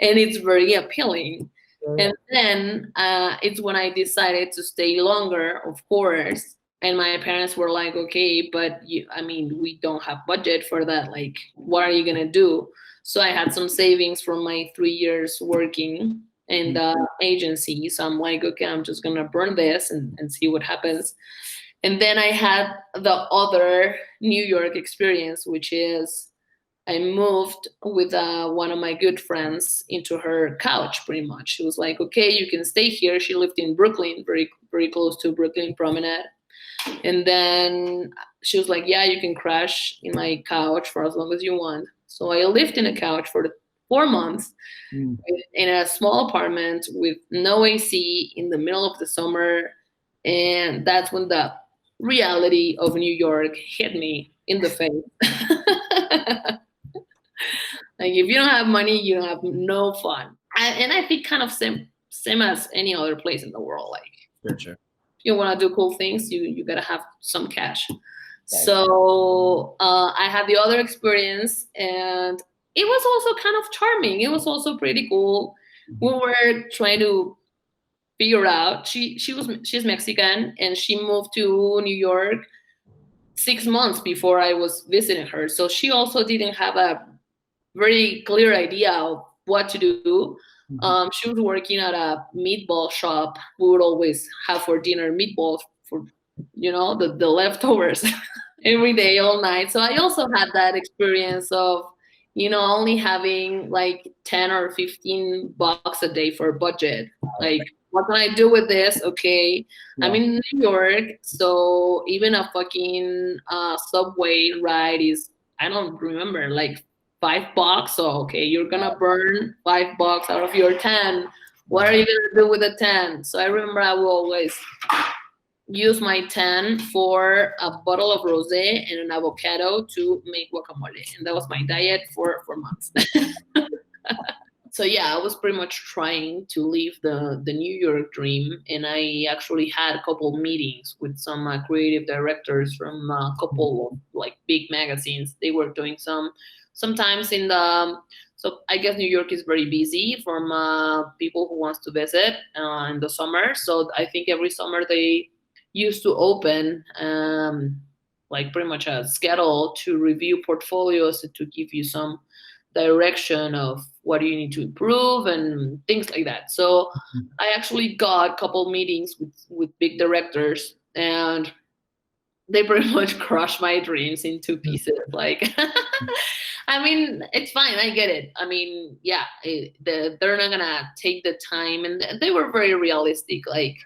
Speaker 2: And it's very appealing. And then it's when I decided to stay longer, of course. And my parents were like, okay, but we don't have budget for that. Like, what are you going to do? So I had some savings from my 3 years working in the agency. So I'm like, okay, I'm just going to burn this and see what happens. And then I had the other New York experience, which is I moved with one of my good friends into her couch, pretty much. She was like, okay, you can stay here. She lived in Brooklyn, very, very close to Brooklyn Promenade. And then she was like, yeah, you can crash in my couch for as long as you want. So I lived in a couch for 4 months in a small apartment with no AC in the middle of the summer. And that's when the reality of New York hit me in the face. Like, if you don't have money, you don't have no fun. And I think kind of same as any other place in the world. Like,
Speaker 1: Sure.
Speaker 2: If you want to do cool things, you gotta have some cash. So I had the other experience, and it was also kind of charming. It was also pretty cool. We were trying to figure out. She's Mexican, and she moved to New York 6 months before I was visiting her. So she also didn't have a very clear idea of what to do. She was working at a meatball shop. We would always have for dinner meatballs for, the leftovers every day, all night. So I also had that experience of, only having like 10 or 15 bucks a day for a budget. Like, what can I do with this? Okay, I'm in New York, so even a fucking subway ride is, I don't remember, like $5. So okay, you're gonna burn $5 out of your 10. What are you gonna do with the 10? So I remember I will always use my 10 for a bottle of rosé and an avocado to make guacamole, and that was my diet for 4 months. So yeah, I was pretty much trying to live the New York dream, and I actually had a couple meetings with some creative directors from a couple of like big magazines. They were doing sometimes in the, so I guess New York is very busy from people who wants to visit in the summer. So I think every summer they used to open like pretty much a schedule to review portfolios and to give you some direction of what do you need to improve and things like that. So I actually got a couple meetings with big directors, and they pretty much crushed my dreams into pieces. Like, it's fine. I get it. Yeah, they're not gonna take the time, and they were very realistic. Like,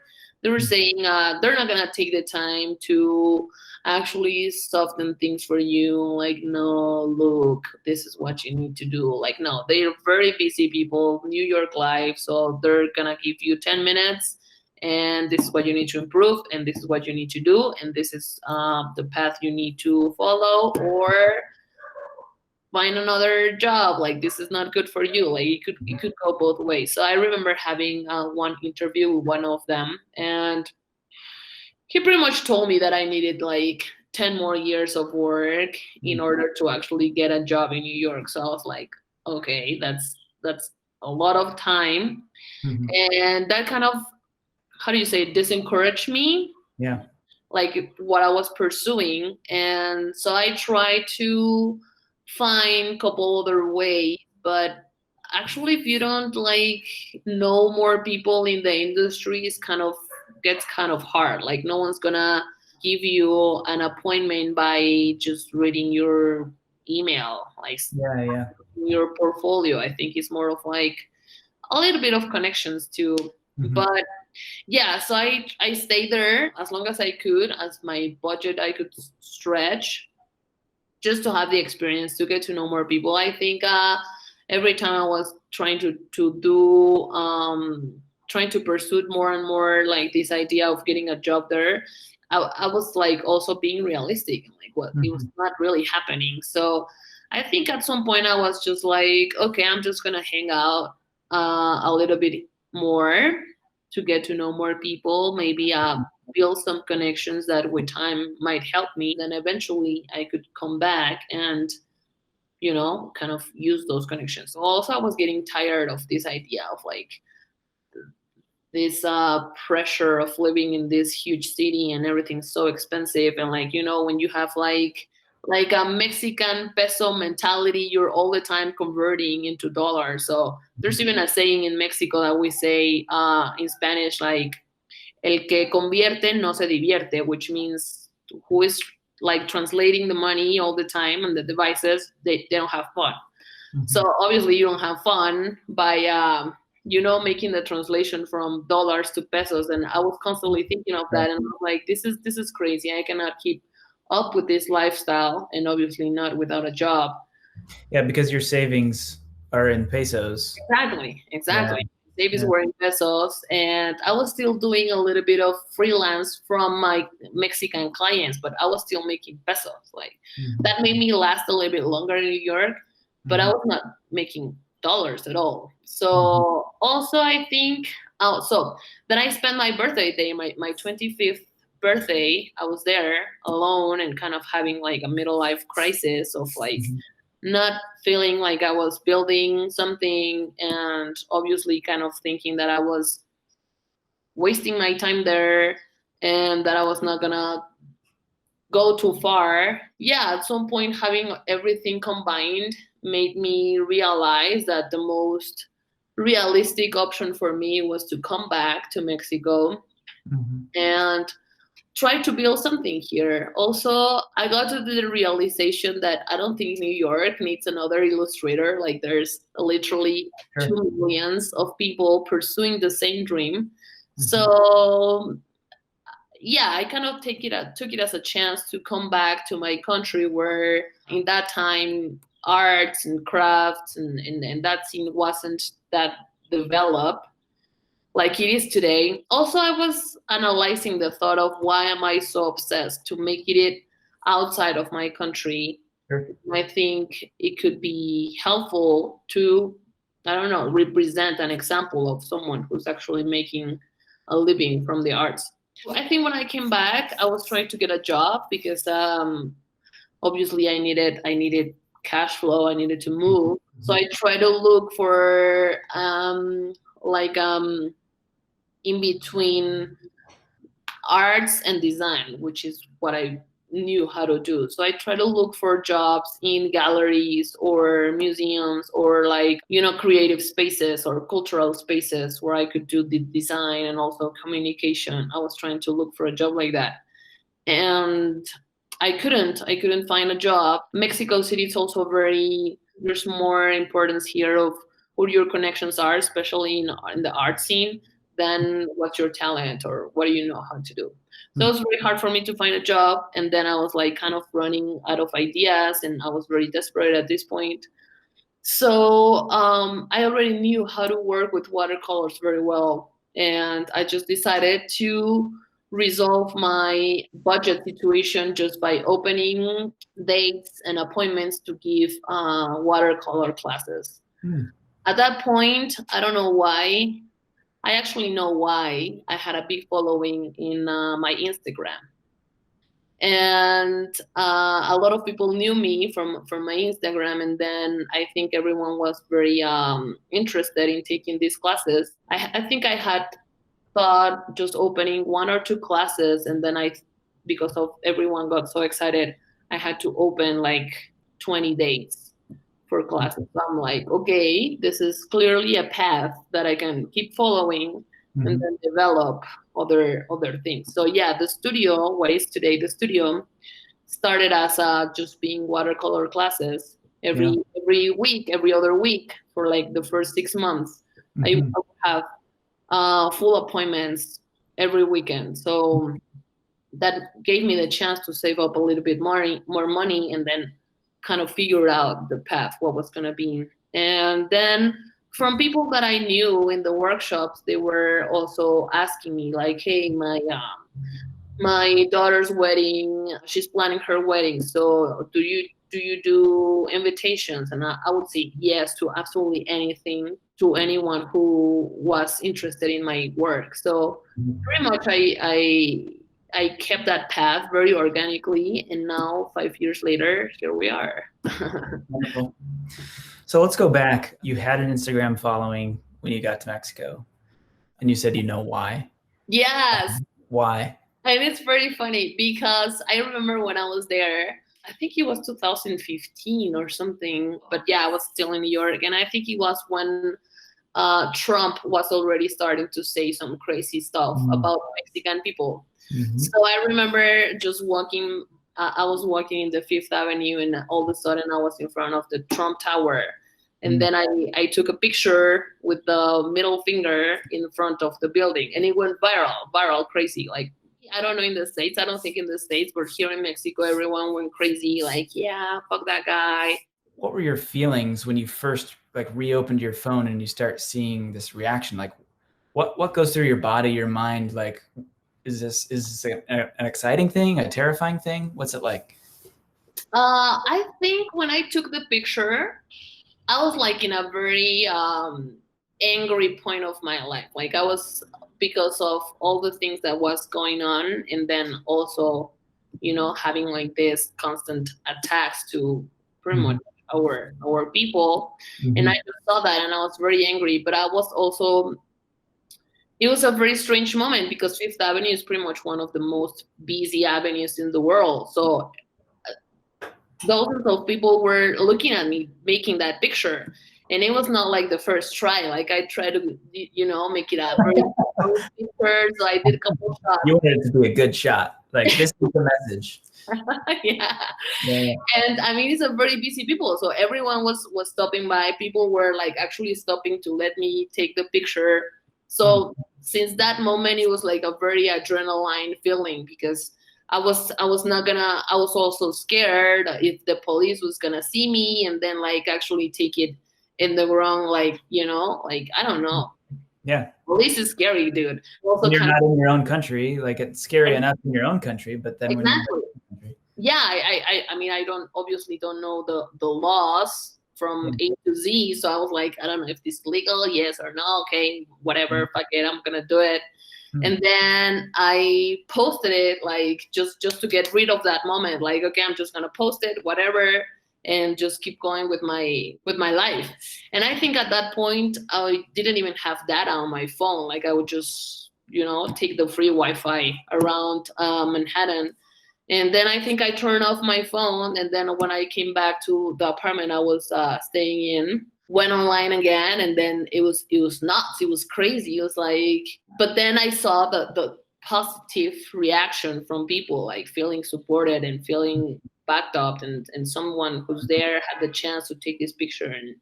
Speaker 2: they were saying they're not gonna take the time to actually soften things for you. Like, no, look, this is what you need to do. Like, no, they're very busy people, New York life, so they're gonna give you 10 minutes, and this is what you need to improve, and this is what you need to do, and this is the path you need to follow, or find another job. Like, this is not good for you. Like, it could go both ways. So I remember having one interview with one of them, and he pretty much told me that I needed like 10 more years of work in order to actually get a job in New York. So I was like, okay, that's a lot of time. And that kind of, how do you say, disencouraged me.
Speaker 1: Yeah.
Speaker 2: Like, what I was pursuing. And so I tried to find a couple other ways, but actually, if you don't like know more people in the industry, gets kind of hard. Like, no one's gonna give you an appointment by just reading your email, like
Speaker 1: Yeah.
Speaker 2: your portfolio. I think it's more of like a little bit of connections too.
Speaker 1: Mhm.
Speaker 2: But yeah, so I stayed there as long as I could, as my budget I could stretch, just to have the experience, to get to know more people. I think every time I was trying to do trying to pursue more and more like this idea of getting a job there, I was like also being realistic, like what it was
Speaker 1: Mhm.
Speaker 2: not really happening. So I think at some point I was just like, okay, I'm just gonna hang out a little bit more to get to know more people, maybe build some connections that with time might help me. Then eventually I could come back and, you know, kind of use those connections. Also, I was getting tired of this idea of like this pressure of living in this huge city and everything's so expensive. And like, you know, when you have like a Mexican peso mentality, you're all the time converting into dollars. So there's even a saying in Mexico that we say in Spanish, like, el que convierte no se divierte, which means who is like translating the money all the time and the devices, they don't have fun.
Speaker 1: Mhm.
Speaker 2: So obviously you don't have fun by, you know, making the translation from dollars to pesos. And I was constantly thinking of
Speaker 1: Right.
Speaker 2: that. And I was like, this is crazy. I cannot keep up with this lifestyle, and obviously not without a job.
Speaker 1: Yeah, because your savings are in pesos.
Speaker 2: Exactly,
Speaker 1: Yeah.
Speaker 2: exactly. Savings
Speaker 1: Yeah.
Speaker 2: were in pesos, and I was still doing a little bit of freelance from my Mexican clients, but I was still making pesos. Like
Speaker 1: Mhm.
Speaker 2: that made me last a little bit longer in New York, but I
Speaker 1: Mhm.
Speaker 2: was not making dollars at all.
Speaker 1: Mhm.
Speaker 2: So also, I think, so then I spent my birthday day, my 25th birthday. I was there alone and kind of having like a middle life crisis of like
Speaker 1: Mhm.
Speaker 2: not feeling like I was building something, and obviously kind of thinking that I was wasting my time there and that I was not gonna go too far. Yeah, at some point, having everything combined made me realize that the most realistic option for me was to come back to Mexico
Speaker 1: Mhm.
Speaker 2: and try to build something here. Also, I got to the realization that I don't think New York needs another illustrator. Like there's literally
Speaker 1: Sure.
Speaker 2: 2 millions of people pursuing the same dream.
Speaker 1: Mhm.
Speaker 2: So yeah, I kind of took it as a chance to come back to my country where in that time arts and crafts and that scene wasn't that developed like it is today. Also, I was analyzing the thought of why am I so obsessed to make it outside of my country.
Speaker 1: Sure.
Speaker 2: I think it could be helpful to, I don't know, represent an example of someone who's actually making a living from the arts. I think when I came back, I was trying to get a job because obviously I needed cash flow. I needed to move, so
Speaker 1: Mhm.
Speaker 2: I tried to look for like in between arts and design, which is what I knew how to do. So I try to look for jobs in galleries or museums or like, you know, creative spaces or cultural spaces where I could do the design and also communication. I was trying to look for a job like that. And I couldn't find a job. Mexico City is also very, there's more importance here of who your connections are, especially in the art scene, than what's your talent or what do you know how to do. So it was very hard for me to find a job, and then I was like kind of running out of ideas, and I was very desperate at this point. So I already knew how to work with watercolors very well. And I just decided to resolve my budget situation just by opening dates and appointments to give watercolor classes.
Speaker 1: Mm.
Speaker 2: At that point, I don't know why. I actually know why I had a big following in my Instagram, and a lot of people knew me from my Instagram, and then I think everyone was very interested in taking these classes. I think I had thought just opening 1 or 2 classes, and then because of everyone got so excited, I had to open like 20 days for classes. So I'm like, okay, this is clearly a path that I can keep following and
Speaker 1: Mhm.
Speaker 2: then develop other things. So yeah, the studio, what is today the studio, started as just being watercolor classes
Speaker 1: Yeah.
Speaker 2: every week, every other week for like the first 6 months. I would have full appointments every weekend. So that gave me the chance to save up a little bit more money, and then kind of figure out the path, what was going to be. And then from people that I knew in the workshops, they were also asking me like, hey, my daughter's wedding, she's planning her wedding, so do you do invitations? And I would say yes to absolutely anything, to anyone who was interested in my work. So pretty much I kept that path very organically, and now 5 years later, here we are.
Speaker 1: Wonderful. So let's go back. You had an Instagram following when you got to Mexico, and you said, why?
Speaker 2: Yes.
Speaker 1: Why?
Speaker 2: And it's very funny because I remember when I was there, I think it was 2015 or something, but yeah, I was still in New York. And I think it was when Trump was already starting to say some crazy stuff about Mexican people. So I remember just walking, I was walking in the Fifth Avenue, and all of a sudden I was in front of the Trump Tower. And then I took a picture with the middle finger in front of the building, and it went viral, crazy. Like, I don't know in the States, I don't think in the States, but here in Mexico, everyone went crazy. Like, yeah, fuck that guy.
Speaker 1: What were your feelings when you first reopened your phone and you start seeing this reaction? Like, what goes through your body, your mind? Like, is this an exciting thing, a terrifying thing? What's it like?
Speaker 2: I think when I took the picture, I was like in a very angry point of my life. Like, I was, because of all the things that was going on, and then also, having like this constant attacks to pretty much our people. And I just saw that, and I was very angry. But I was also, it was a very strange moment because Fifth Avenue is pretty much one of the most busy avenues in the world. So thousands of people were looking at me making that picture, and it was not like the first try. Like, I tried to make it a very picture, so I did a couple of shots.
Speaker 1: You wanted it to be a good shot, like, this is the message.
Speaker 2: Yeah. And I mean, it's a very busy people, so everyone was stopping by. People were like actually stopping to let me take the picture. So since that moment, it was like a very adrenaline feeling, because I was also scared if the police was gonna see me and then like actually take it in the wrong, like, I don't know.
Speaker 1: Yeah.
Speaker 2: Police is scary, dude.
Speaker 1: Also, you're not in your own country. Like, it's scary enough in your own country, but then
Speaker 2: exactly.
Speaker 1: When you're country.
Speaker 2: Yeah, I mean, I don't know the laws from A to Z, so I was like, I don't know if this is legal, yes or no. Okay, whatever, fuck it, I'm gonna do it. And then I posted it, like, just to get rid of that moment. Like, okay, I'm just gonna post it, whatever, and just keep going with my life. And I think at that point, I didn't even have data on my phone. Like, I would just, take the free Wi-Fi around Manhattan. And then I think I turned off my phone. And then when I came back to the apartment I was staying in, went online again, and then it was nuts. It was crazy. It was like, but then I saw the positive reaction from people, like feeling supported and feeling backed up, and someone who's there had the chance to take this picture and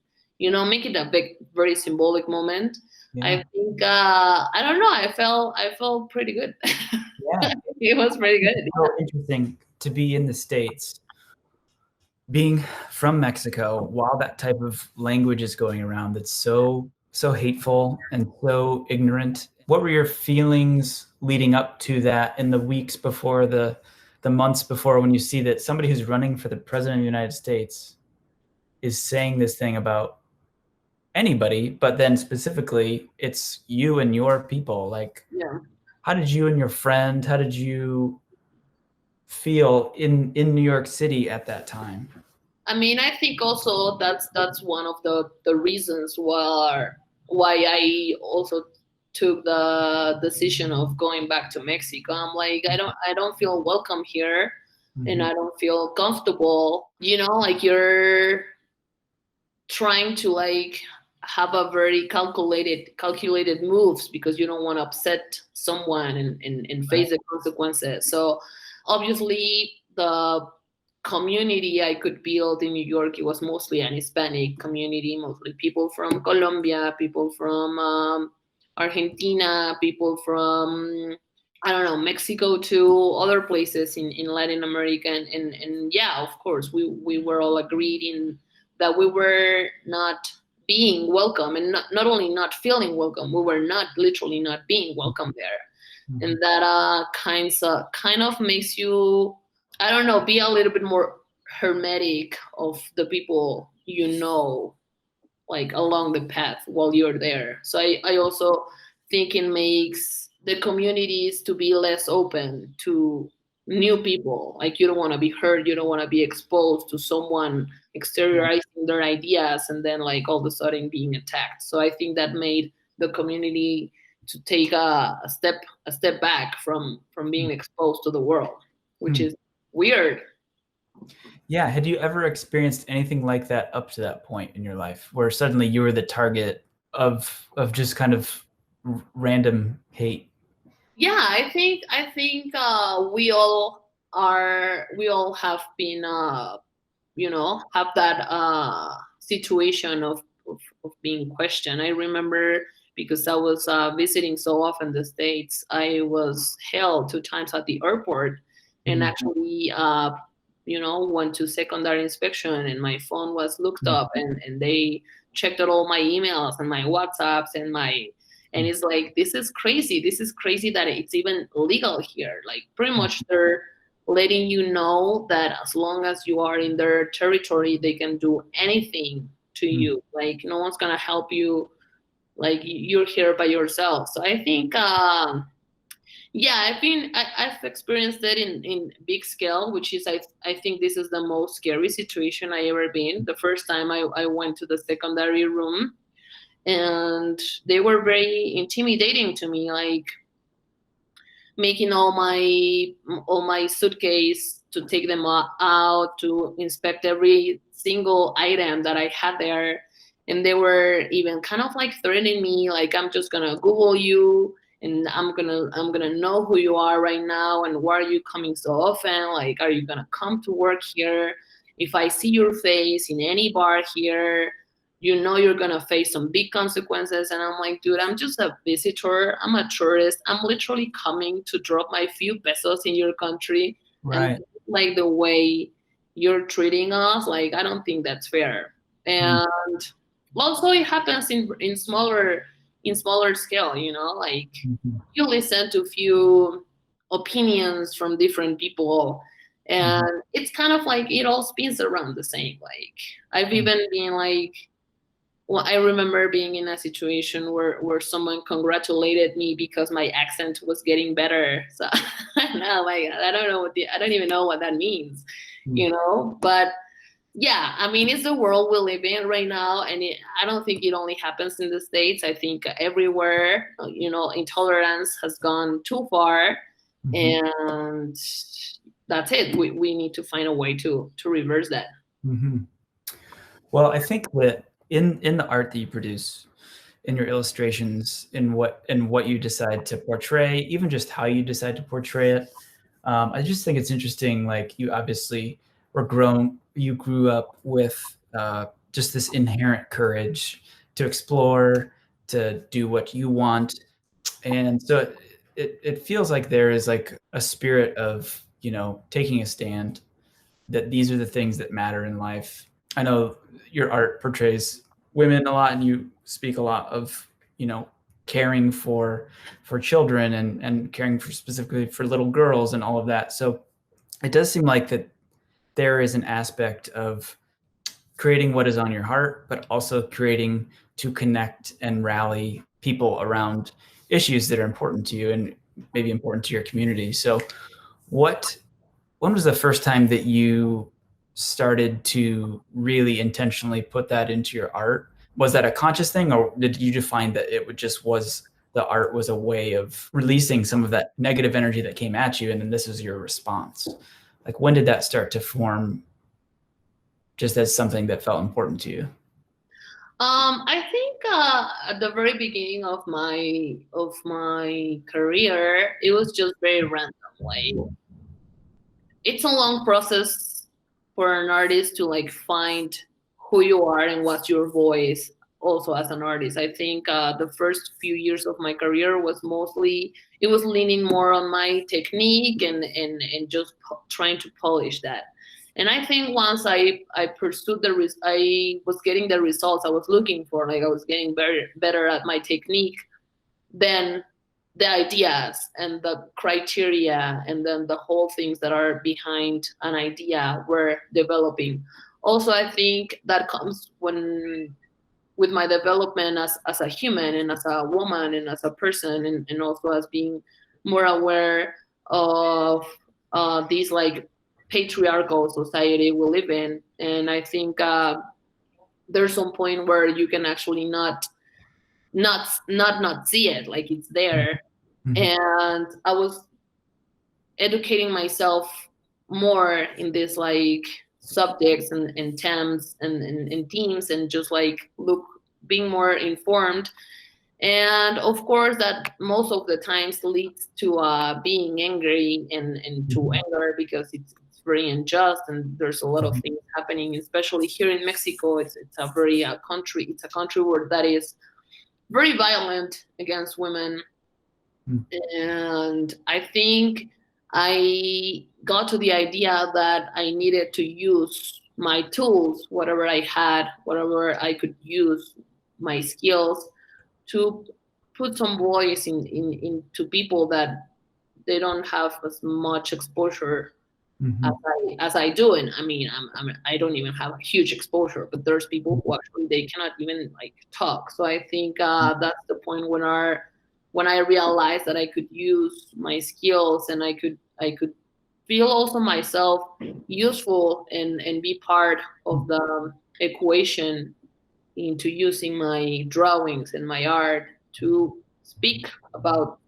Speaker 2: make it a big, very symbolic moment. I think I don't know, I felt pretty good. It was pretty good.
Speaker 1: It's so interesting to be in the States, being from Mexico, while that type of language is going around that's so hateful and so ignorant. What were your feelings leading up to that in the weeks before, the months before, when you see that somebody who's running for the president of the United States is saying this thing about anybody, but then specifically it's you and your people? Like, how did you and your friend, how did you feel in New York City at that time?
Speaker 2: I mean, I think also that's one of the reasons why I also took the decision of going back to Mexico. I'm like, I don't feel welcome here, and I don't feel comfortable. Like, you're trying to like have a very calculated moves because you don't want to upset someone and face the consequences. So obviously the community I could build in New York, it was mostly an Hispanic community, mostly people from Colombia, people from Argentina, people from, I don't know, Mexico to other places in Latin America. And yeah, of course, we were all agreed in that we were not being welcome, and not only not feeling welcome, we were not literally not being welcome there.
Speaker 1: Mhm.
Speaker 2: And that kind of makes you, I don't know, be a little bit more hermetic of the people you know, like along the path while you're there. So I also think it makes the communities to be less open to new people. Like you don't want to be hurt, you don't want to be exposed to someone exteriorizing their ideas and then like all of a sudden being attacked. So I think that made the community to take a step back from being exposed to the world, which
Speaker 1: Hmm.
Speaker 2: is weird.
Speaker 1: Yeah. Had you ever experienced anything like that up to that point in your life where suddenly you were the target of just kind of random hate?
Speaker 2: Yeah, I think we all have been have that situation of being questioned. I remember because I was visiting so often the States, I was held 2 times at the airport, and
Speaker 1: Mhm.
Speaker 2: actually went to secondary inspection, and my phone was looked up, and they checked out all my emails and my WhatsApps and it's like, this is crazy. This is crazy that it's even legal here. Like pretty much they're letting you know that as long as you are in their territory, they can do anything to
Speaker 1: Mhm.
Speaker 2: you. Like no one's gonna help you. Like you're here by yourself. So I think, yeah, I've experienced it in big scale, which is I think this is the most scary situation I ever been. The first time I went to the secondary room, and they were very intimidating to me, like making all my suitcase to take them out to inspect every single item that I had there. And they were even kind of like threatening me, like I'm just gonna Google you, and I'm gonna know who you are right now, and why are you coming so often, like are you gonna come to work here? If I see your face in any bar here, you know you're gonna face some big consequences. And I'm like, dude, I'm just a visitor, I'm a tourist, I'm literally coming to drop my few pesos in your country, and
Speaker 1: Right.
Speaker 2: like the way you're treating us, like I don't think that's fair.
Speaker 1: Mm.
Speaker 2: And also it happens in smaller scale, like
Speaker 1: Mhm.
Speaker 2: you listen to few opinions from different people,
Speaker 1: Mhm.
Speaker 2: and it's kind of like it all spins around the same. Like I've
Speaker 1: Mm.
Speaker 2: even been like, well, I remember being in a situation where someone congratulated me because my accent was getting better. So now, like, I don't even know what that means,
Speaker 1: Mm.
Speaker 2: But yeah, I mean, it's the world we live in right now, and I don't think it only happens in the States. I think everywhere, intolerance has gone too far,
Speaker 1: Mhm.
Speaker 2: and that's it. We need to find a way to reverse that.
Speaker 1: Mhm. Well, I think that in the art that you produce, in your illustrations, in what you decide to portray, even just how you decide to portray it, I just think it's interesting. Like you obviously you grew up with just this inherent courage to explore, to do what you want, and so it feels like there is like a spirit of taking a stand, that these are the things that matter in life. I know your art portrays women a lot, and you speak a lot of caring for children, and caring for specifically for little girls and all of that. So it does seem like that there is an aspect of creating what is on your heart, but also creating to connect and rally people around issues that are important to you and maybe important to your community. So what when was the first time that you started to really intentionally put that into your art? Was that a conscious thing, or did you just find that it just was the art was a way of releasing some of that negative energy that came at you, and then this was your response? Like, when did that start to form just as something that felt important to you?
Speaker 2: I think at the very beginning of my career, it was just very random. Like it's a long process for an artist to like find who you are and what's your voice also as an artist. I think the first few years of my career was mostly, it was leaning more on my technique and just trying to polish that. And I think once I pursued I was getting the results I was looking for, like I was getting better at my technique, then the ideas and the criteria and then the whole things that are behind an idea were developing. Also, I think that comes when with my development as a human and as a woman and as a person, and also as being more aware of these like patriarchal society we live in. And I think there's some point where you can actually not see it, like it's there.
Speaker 1: Mm-hmm.
Speaker 2: And I was educating myself more in this like subjects and themes and themes, and just like being more informed. And of course that most of the times leads to being angry and to anger, because it's very unjust and there's a lot of things happening, especially here in Mexico. It's a very country, it's a country where that is very violent against women. And I think I got to the idea that I needed to use my tools, whatever I had, whatever I could use, my skills, to put some voice into people that they don't have as much exposure as I do. And I mean, I don't even have a huge exposure, but there's people who actually they cannot even like talk. So I think that's the point when I realized that I could use my skills and I could feel also myself useful and be part of the equation into using my drawings and my art to speak about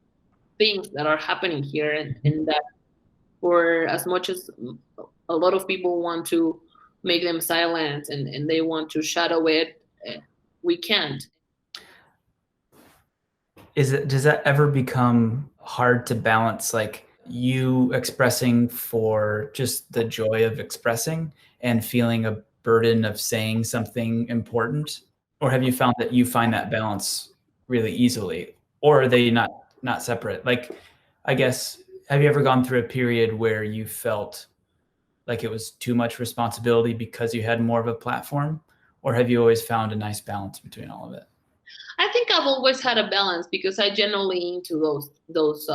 Speaker 2: things that are happening here, and that for as much as a lot of people want to make them silent and they want to shadow it, we can't.
Speaker 1: Does that ever become hard to balance, like you expressing for just the joy of expressing and feeling a burden of saying something important? Or have you found that you find that balance really easily? Or are they not separate? Like, I guess, have you ever gone through a period where you felt like it was too much responsibility because you had more of a platform? Or have you always found a nice balance between all of it?
Speaker 2: I think I've always had a balance because I generally into those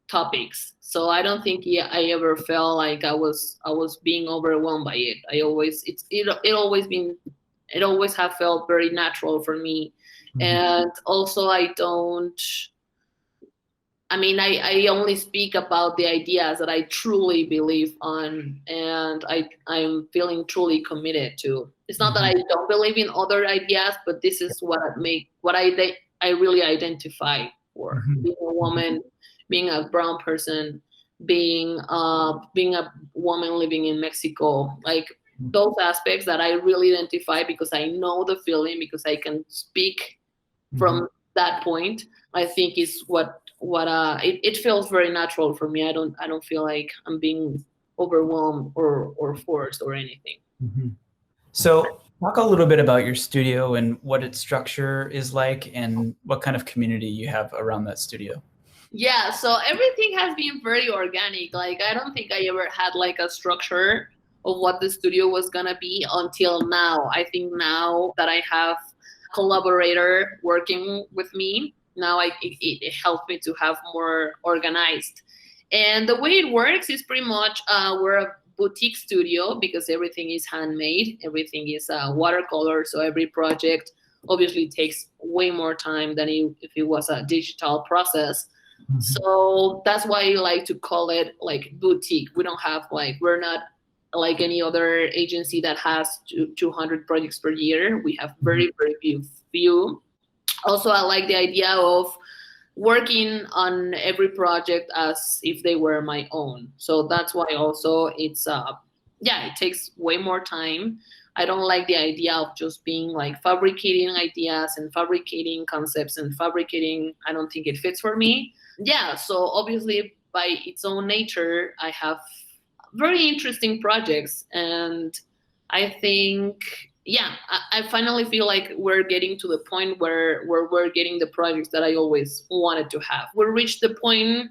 Speaker 2: topics. So I don't think I ever felt like I was being overwhelmed by it. I always it always have felt very natural for me. And also I only speak about the ideas that I truly believe on and I'm feeling truly committed to. It's not that I don't believe in other ideas, but this is what I really identify for. Being a woman, being a brown person, being a woman living in Mexico, like those aspects that I really identify because I know the feeling, because I can speak from that point. I think is what it feels very natural for me. I don't feel like I'm being overwhelmed or forced or anything.
Speaker 1: So talk a little bit about your studio and what its structure is like and what kind of community you have around that studio.
Speaker 2: Yeah, so everything has been very organic. Like I don't think I ever had like a structure of what the studio was gonna be until now. I think now that I have a collaborator working with me, now it helped me to have more organized. And the way it works is pretty much we're a boutique studio because everything is handmade, everything is watercolor. So every project obviously takes way more time than if it was a digital process. So that's why I like to call it like boutique. We don't have we're not like any other agency that has 200 projects per year. We have very, very few. Also, I like the idea of working on every project as if they were my own. So that's why also it's it takes way more time. I don't like the idea of just being like fabricating ideas and fabricating concepts and fabricating. I don't think it fits for me. Yeah, so obviously by its own nature, I have very interesting projects. And I think, yeah, I finally feel like we're getting to the point where we're getting the projects that I always wanted to have. We reached the point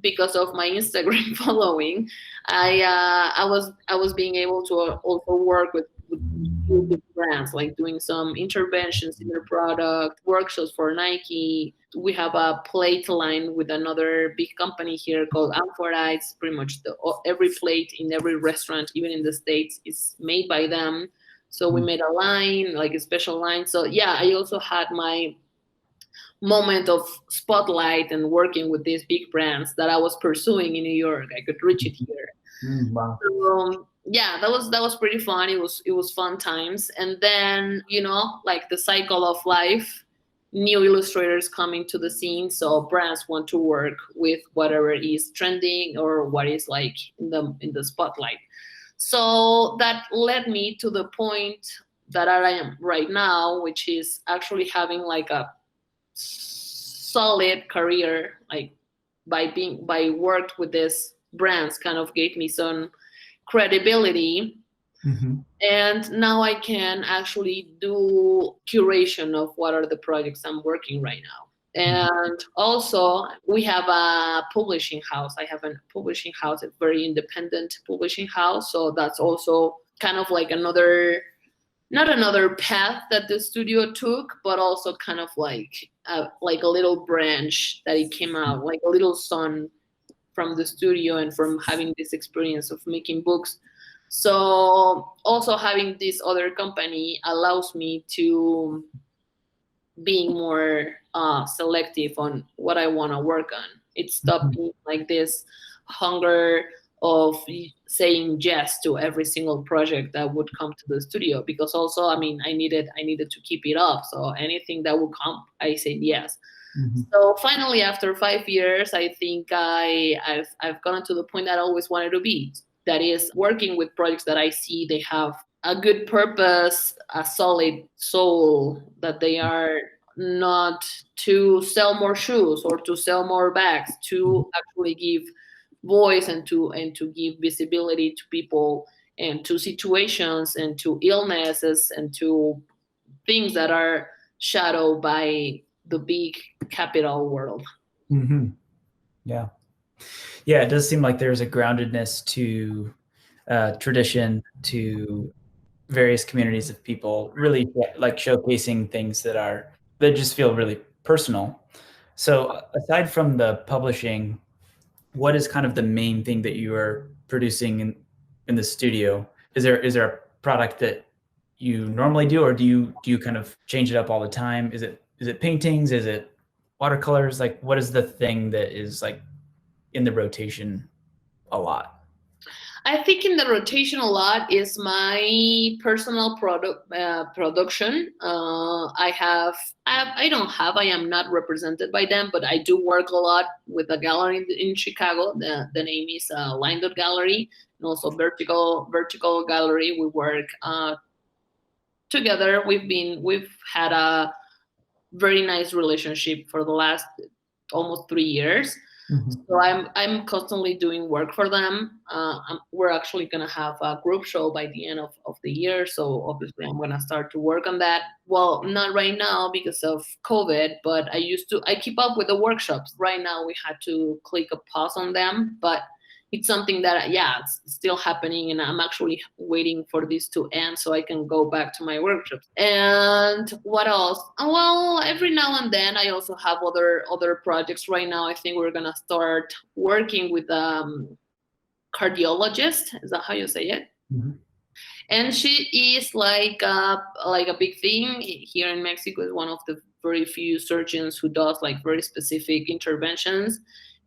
Speaker 2: because of my Instagram following. I was being able to also work with few big brands, like doing some interventions in their product, workshops for Nike. We have a plate line with another big company here called Amphora. It's pretty much every plate in every restaurant, even in the States, is made by them. So we made a line, like a special line. So yeah, I also had my moment of spotlight and working with these big brands that I was pursuing in New York. I could reach it here.
Speaker 1: Wow.
Speaker 2: So yeah, that was pretty fun. It was fun times. And then, like the cycle of life, new illustrators coming to the scene. So brands want to work with whatever is trending or what is like in the spotlight. So that led me to the point that I am right now, which is actually having like a solid career, like by worked with these brands, kind of gave me some credibility.
Speaker 1: Mm-hmm.
Speaker 2: And now I can actually do curation of what are the projects I'm working right now. And also we have a publishing house. I have a publishing house, a very independent publishing house. So that's also kind of like not another path that the studio took, but also kind of like a little branch that it came out, like a little son from the studio and from having this experience of making books. So also having this other company allows me to being more selective on what I want to work on. It stopped being like this hunger of saying yes to every single project that would come to the studio, because also, I mean, I needed to keep it up. So anything that would come, I said yes. So finally, after 5 years, I think I've gotten to the point that I always wanted to be. That is working with projects that I see they have a good purpose, a solid soul, that they are not to sell more shoes or to sell more bags, to actually give voice and to give visibility to people and to situations and to illnesses and to things that are shadowed by the big capital world.
Speaker 1: Mm-hmm. Yeah. Yeah, it does seem like there's a groundedness to tradition, to various communities of people, really like showcasing things that just feel really personal. So aside from the publishing, what is kind of the main thing that you are producing in the studio? Is there a product that you normally do, or do you kind of change it up all the time? Is it paintings? Is it watercolors? Like, what is the thing that is like in the rotation a lot?
Speaker 2: I think in the rotation a lot is my personal production. I am not represented by them, but I do work a lot with a gallery in Chicago. The name is Line Dot Gallery, and also Vertical Gallery. We work together. We've had a very nice relationship for the last almost 3 years. So I'm constantly doing work for them. We're actually gonna have a group show by the end of the year. So obviously I'm gonna start to work on that. Well, not right now because of COVID, but I keep up with the workshops. Right now we had to click a pause on them, but it's something that, yeah, it's still happening, and I'm actually waiting for this to end so I can go back to my workshops. And what else? Well, every now and then I also have other projects. Right now, I think we're gonna start working with cardiologist. Is that how you say it? And she is like a big thing here in Mexico. Is one of the very few surgeons who does like very specific interventions.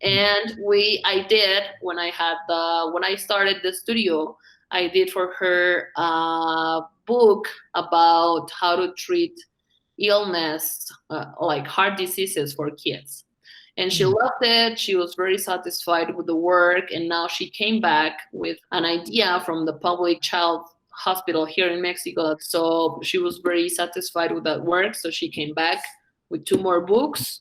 Speaker 2: And I did when I started the studio, I did for her a book about how to treat illness, like heart diseases for kids. And she loved it. She was very satisfied with the work. And now she came back with an idea from the public child hospital here in Mexico. So she was very satisfied with that work. So she came back with 2 more books.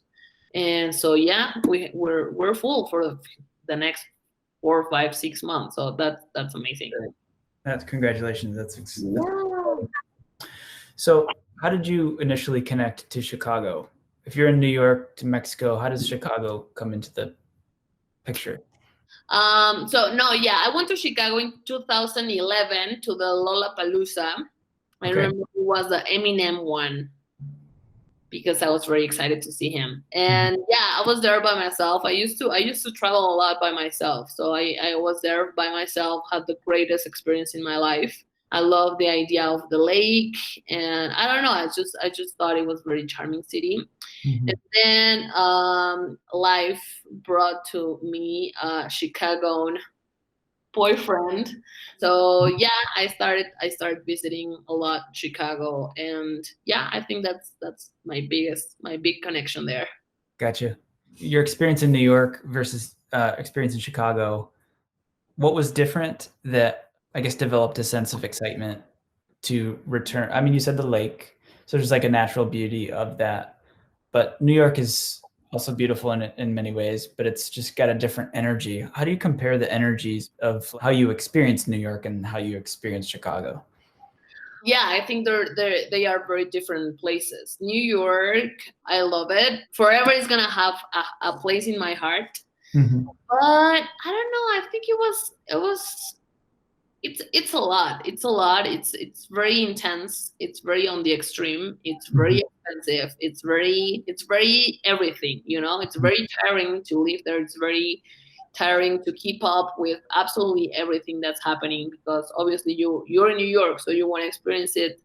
Speaker 2: And so, yeah, we're full for the next 4, 5, 6 months. So that's amazing.
Speaker 1: That's congratulations. That's
Speaker 2: Yeah.
Speaker 1: So how did you initially connect to Chicago? If you're in New York to Mexico, how does Chicago come into the picture?
Speaker 2: So no, yeah, I went to Chicago in 2011 to the Lollapalooza. I
Speaker 1: Okay.
Speaker 2: remember it was the Eminem one because I was very excited to see him. And yeah, I was there by myself. I used to travel a lot by myself. So I was there by myself, had the greatest experience in my life. I love the idea of the lake, and I don't know, I just thought it was a very charming city.
Speaker 1: Mhm.
Speaker 2: And then life brought to me a Chicagoan boyfriend. So yeah, I started visiting a lot Chicago, and yeah, I think that's my big connection there.
Speaker 1: Gotcha. Your experience in New York versus experience in Chicago, what was different that I guess developed a sense of excitement to return? I mean, you said the lake, so there's like a natural beauty of that, but New York is also beautiful in many ways, but it's just got a different energy. How do you compare the energies of how you experience New York and how you experience Chicago?
Speaker 2: Yeah, I think they are very different places. New York, I love it. Forever is gonna have a place in my heart.
Speaker 1: Mhm.
Speaker 2: But I don't know. I think it's a lot. It's a lot. It's very intense. It's very on the extreme. It's
Speaker 1: Mhm.
Speaker 2: very expensive. It's very everything, you know? It's very tiring to live there. It's very tiring to keep up with absolutely everything that's happening because obviously you're in New York, so you want to experience it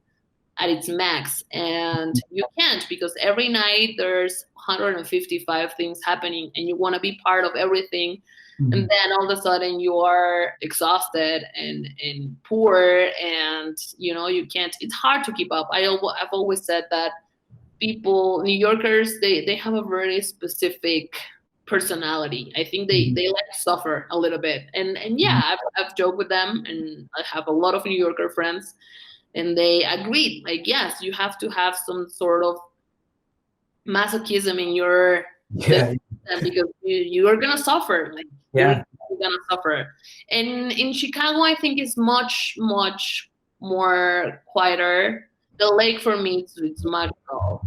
Speaker 2: at its max, and you can't because every night there's 155 things happening and you want to be part of everything, and
Speaker 1: Mhm.
Speaker 2: then all of a sudden you are exhausted and poor, and you know you can't, it's hard to keep up. I've always said that people, New Yorkers, they have a very specific personality. I think they
Speaker 1: Mhm.
Speaker 2: they like to suffer a little bit, and yeah, I've joked with them, and I have a lot of New Yorker friends, and they agreed, like, yes, you have to have some sort of masochism in your
Speaker 1: Yeah.
Speaker 2: system because you are gonna suffer, like
Speaker 1: Yeah.
Speaker 2: you're gonna suffer. And in Chicago, I think it's much more quieter. The lake for me, it's magical.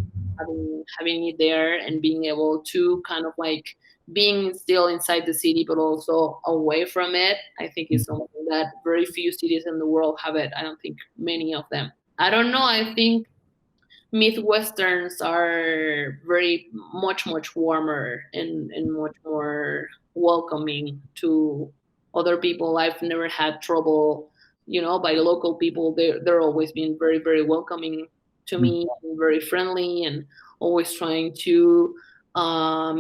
Speaker 2: Having it there and being able to kind of like being still inside the city but also away from it, I think is something that very few cities in the world have it. I don't think many of them. I don't know. I think Midwesterns are very much warmer and much more welcoming to other people. I've never had trouble, by the local people. They're always been very welcoming to
Speaker 1: Mhm.
Speaker 2: me, and very friendly, and always trying to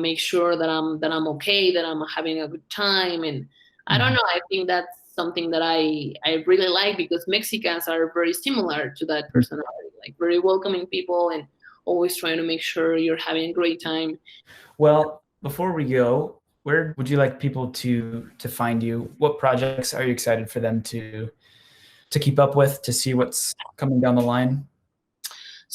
Speaker 2: make sure that I'm okay, that I'm having a good time. And I don't
Speaker 1: Mhm.
Speaker 2: know. I think that's something that I really like because Mexicans are very similar to that personality, like very welcoming people and always trying to make sure you're having a great time.
Speaker 1: Well, before we go, where would you like people to find you? What projects are you excited for them to keep up with, to see what's coming down the line?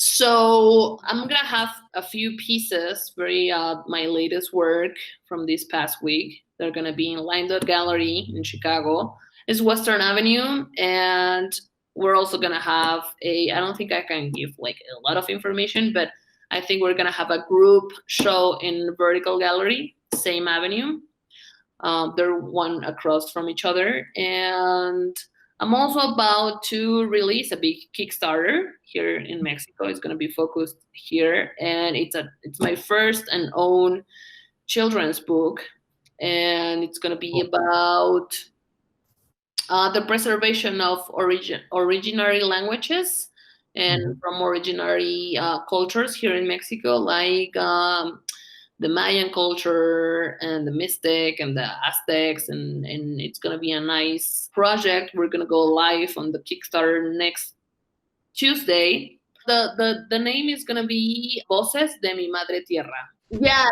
Speaker 2: So I'm gonna have a few pieces, very my latest work from this past week. They're gonna be in Line Dot Gallery in Chicago. It's Western Avenue, and we're also gonna have a. I don't think I can give like a lot of information, but I think we're gonna have a group show in Vertical Gallery, same avenue. They're one across from each other. And I'm also about to release a big Kickstarter here in Mexico. It's going to be focused here, and it's my first and own children's book, and it's going to be about the preservation of originary languages and
Speaker 1: Mhm.
Speaker 2: from originary cultures here in Mexico, like the Mayan culture and the Mystic and the Aztecs, and it's gonna be a nice project. We're gonna go live on the Kickstarter next Tuesday. The name is gonna be Voces de mi Madre Tierra. Yeah.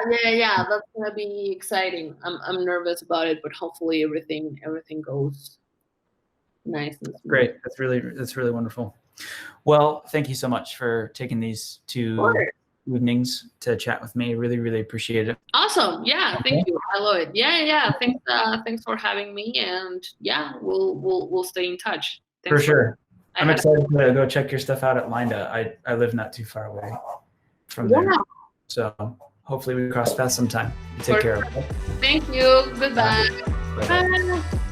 Speaker 2: That's gonna be exciting. I'm nervous about it, but hopefully everything goes nice and smooth.
Speaker 1: Great. That's really wonderful. Well, thank you so much for taking these
Speaker 2: Of
Speaker 1: two
Speaker 2: course.
Speaker 1: evenings to chat with me. Really, really appreciate it.
Speaker 2: Awesome. Yeah,
Speaker 1: Okay.
Speaker 2: thank you. I love it. Yeah. Thanks for having me, and yeah, we'll stay in touch. Thanks
Speaker 1: For sure. I'm
Speaker 2: had-
Speaker 1: excited to go check your stuff out at Linda. I live not too far away from there.
Speaker 2: Yeah.
Speaker 1: So hopefully we cross paths sometime. Take care. Okay?
Speaker 2: Thank you. Goodbye.
Speaker 1: Bye-bye.
Speaker 2: Bye.